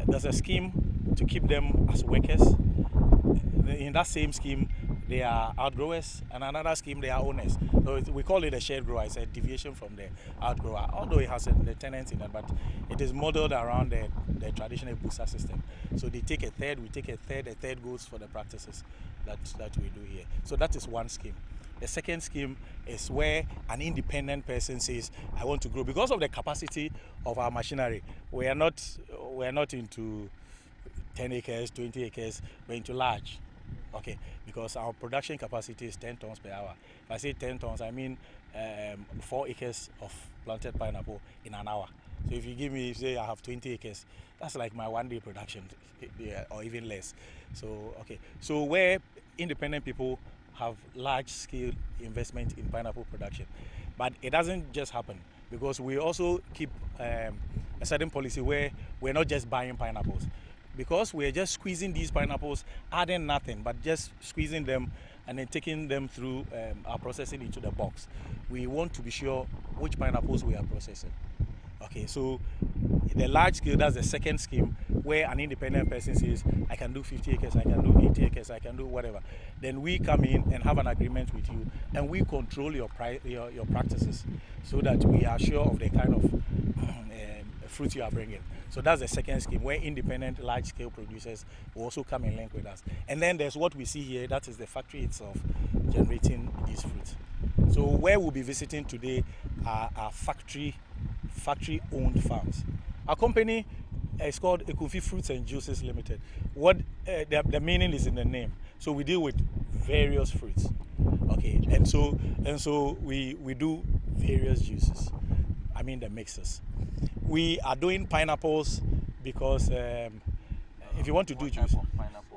there's a scheme to keep them as workers. In that same scheme, they are outgrowers, and another scheme, they are owners. So we call it a shared grower. It's a deviation from the outgrower, although it has the tenants in it, but it is modeled around the traditional booster system. So they take a third, we take a third goes for the practices that we do here. So that is one scheme. The second scheme is where an independent person says, I want to grow. Because of the capacity of our machinery, we are not into 10 acres, 20 acres, we're into large. Okay, because our production capacity is 10 tons per hour. If I say 10 tons, I mean 4 acres of planted pineapple in an hour. So if you give me, say I have 20 acres, that's like my 1 day production, or even less. So, okay. So where independent people have large scale investment in pineapple production. But it doesn't just happen, because we also keep a certain policy where we're not just buying pineapples. Because we're just squeezing these pineapples, adding nothing, but just squeezing them and then taking them through our processing into the box. We want to be sure which pineapples we are processing. Okay, so the large scale, that's the second scheme, where an independent person says, I can do 50 acres, I can do 80 acres, I can do whatever. Then we come in and have an agreement with you, and we control your practices, so that we are sure of the kind of fruit you are bringing. So that's the second scheme, where independent large-scale producers will also come and link with us. And then there's what we see here, that is the factory itself generating these fruits. So where we'll be visiting today are our factory-owned farms. Our company is called Ekunfi Fruits and Juices Limited. What the meaning is in the name. So we deal with various fruits. Okay, and so we do various juices. I mean the mixes. We are doing pineapples because if you want to do juice,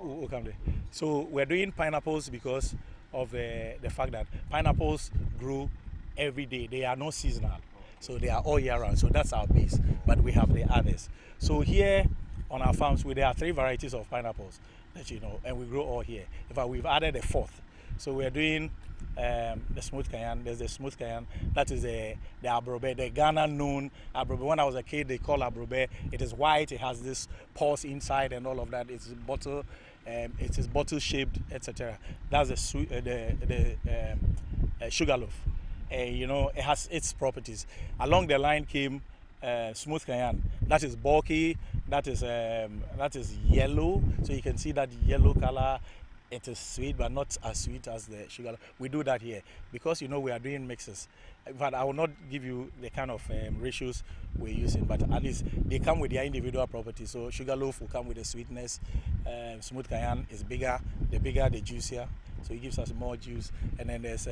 we'll come there. So we're doing pineapples because of the fact that pineapples grow every day. They are not seasonal, so they are all year round. So that's our base, but we have the others. So here on our farms, there are 3 varieties of pineapples that you know, and we grow all here. In fact, we've added a 4th. So we're doing the smooth cayenne. There's the smooth cayenne. That is the abrobe, the Ghana known abrobe. When I was a kid, they call abrobe. It is white. It has this pulse inside and all of that. It's bottle. It is bottle shaped, etc. That's the sweet, sugarloaf. You know, it has its properties. Along the line came smooth cayenne. That is bulky. That is yellow. So you can see that yellow color. It is sweet, but not as sweet as the sugar. We do that here because, you know, we are doing mixes. But I will not give you the kind of ratios we're using, but at least they come with their individual properties. So sugarloaf will come with the sweetness. Smooth cayenne is bigger. The bigger, the juicier. So it gives us more juice. And then there's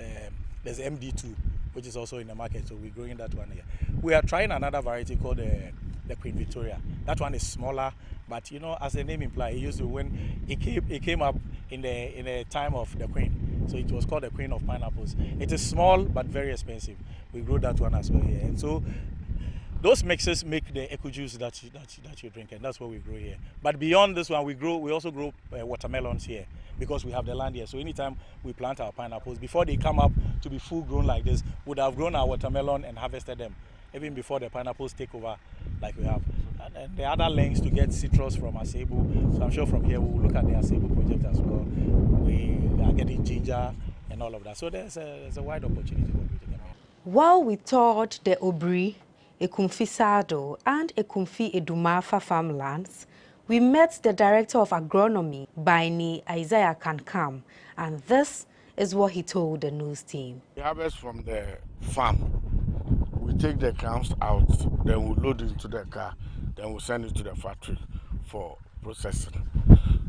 MD2, which is also in the market. So we're growing that one here. We are trying another variety called the Queen Victoria. That one is smaller, but you know, as the name implies, it used to, when it came up in the time of the Queen, so it was called the Queen of Pineapples. It is small but very expensive. We grow that one as well here, and so those mixes make the eco juice that you drink, and that's what we grow here. But beyond this one, we also grow watermelons here because we have the land here. So anytime we plant our pineapples, before they come up to be full grown like this, we'd have grown our watermelon and harvested them even before the pineapples take over like we have. And the other links to get citrus from Asebu. So I'm sure from here we'll look at the Asebu project as well. We are getting ginger and all of that. So there's a wide opportunity for me to come in. While we toured the Obri, Ekumfi Sado and Ekumfi Edumafa farmlands, we met the Director of Agronomy, Baini Isaiah Kankam, and this is what he told the news team. We harvest from the farm. We take the cows out, then we load it into the car, then we send it to the factory for processing.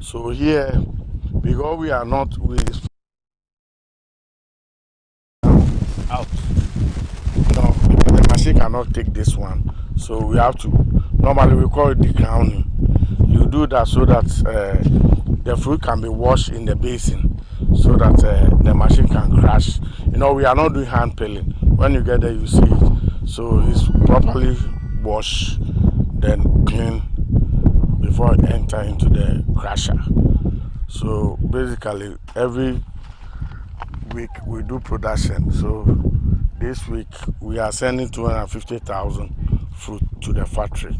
So here, because we are not, cannot take this one. So we have to, normally we call it decowning. You do that so that the fruit can be washed in the basin so that the machine can crush. You know, we are not doing hand peeling. When you get there, you see it. So it's properly washed, then clean before it enter into the crusher. So basically, every week we do production. So this week we are sending 250,000 fruit to the factory.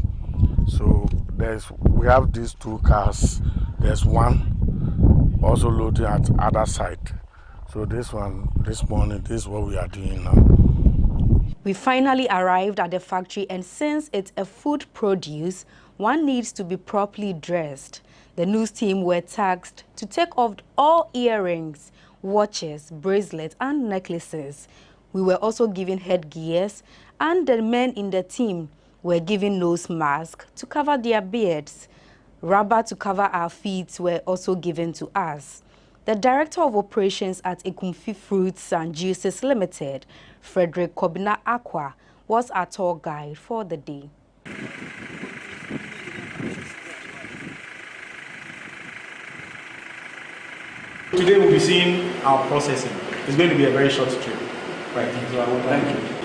So we have these 2 cars. There's one also loading at other side. So this one, this morning, this is what we are doing now. We finally arrived at the factory, and since it's a food produce, one needs to be properly dressed. The news team were tasked to take off all earrings, watches, bracelets, and necklaces. We were also given headgears, and the men in the team were given nose masks to cover their beards. Rubber to cover our feet were also given to us. The Director of Operations at Ekumfi Fruits and Juices Limited, Frederick Kobina Aqua, was our tour guide for the day. Today we'll be seeing our processing. It's going to be a very short trip. Right, so I will thank you.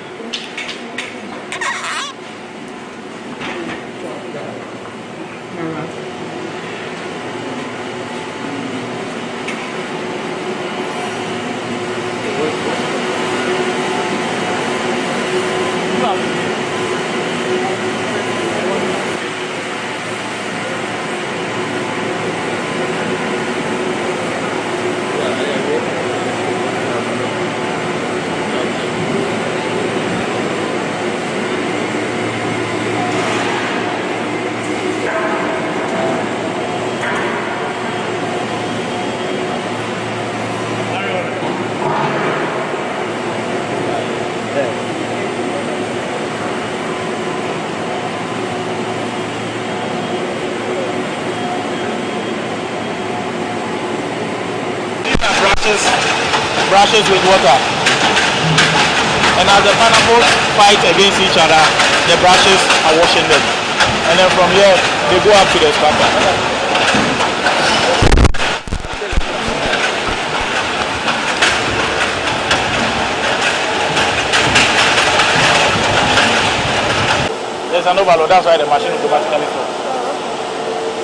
Brushes with water, and as the pineapples fight against each other, the brushes are washing them, and then from here they go up to the extractor. There's an overload, that's why the machine automatically stops.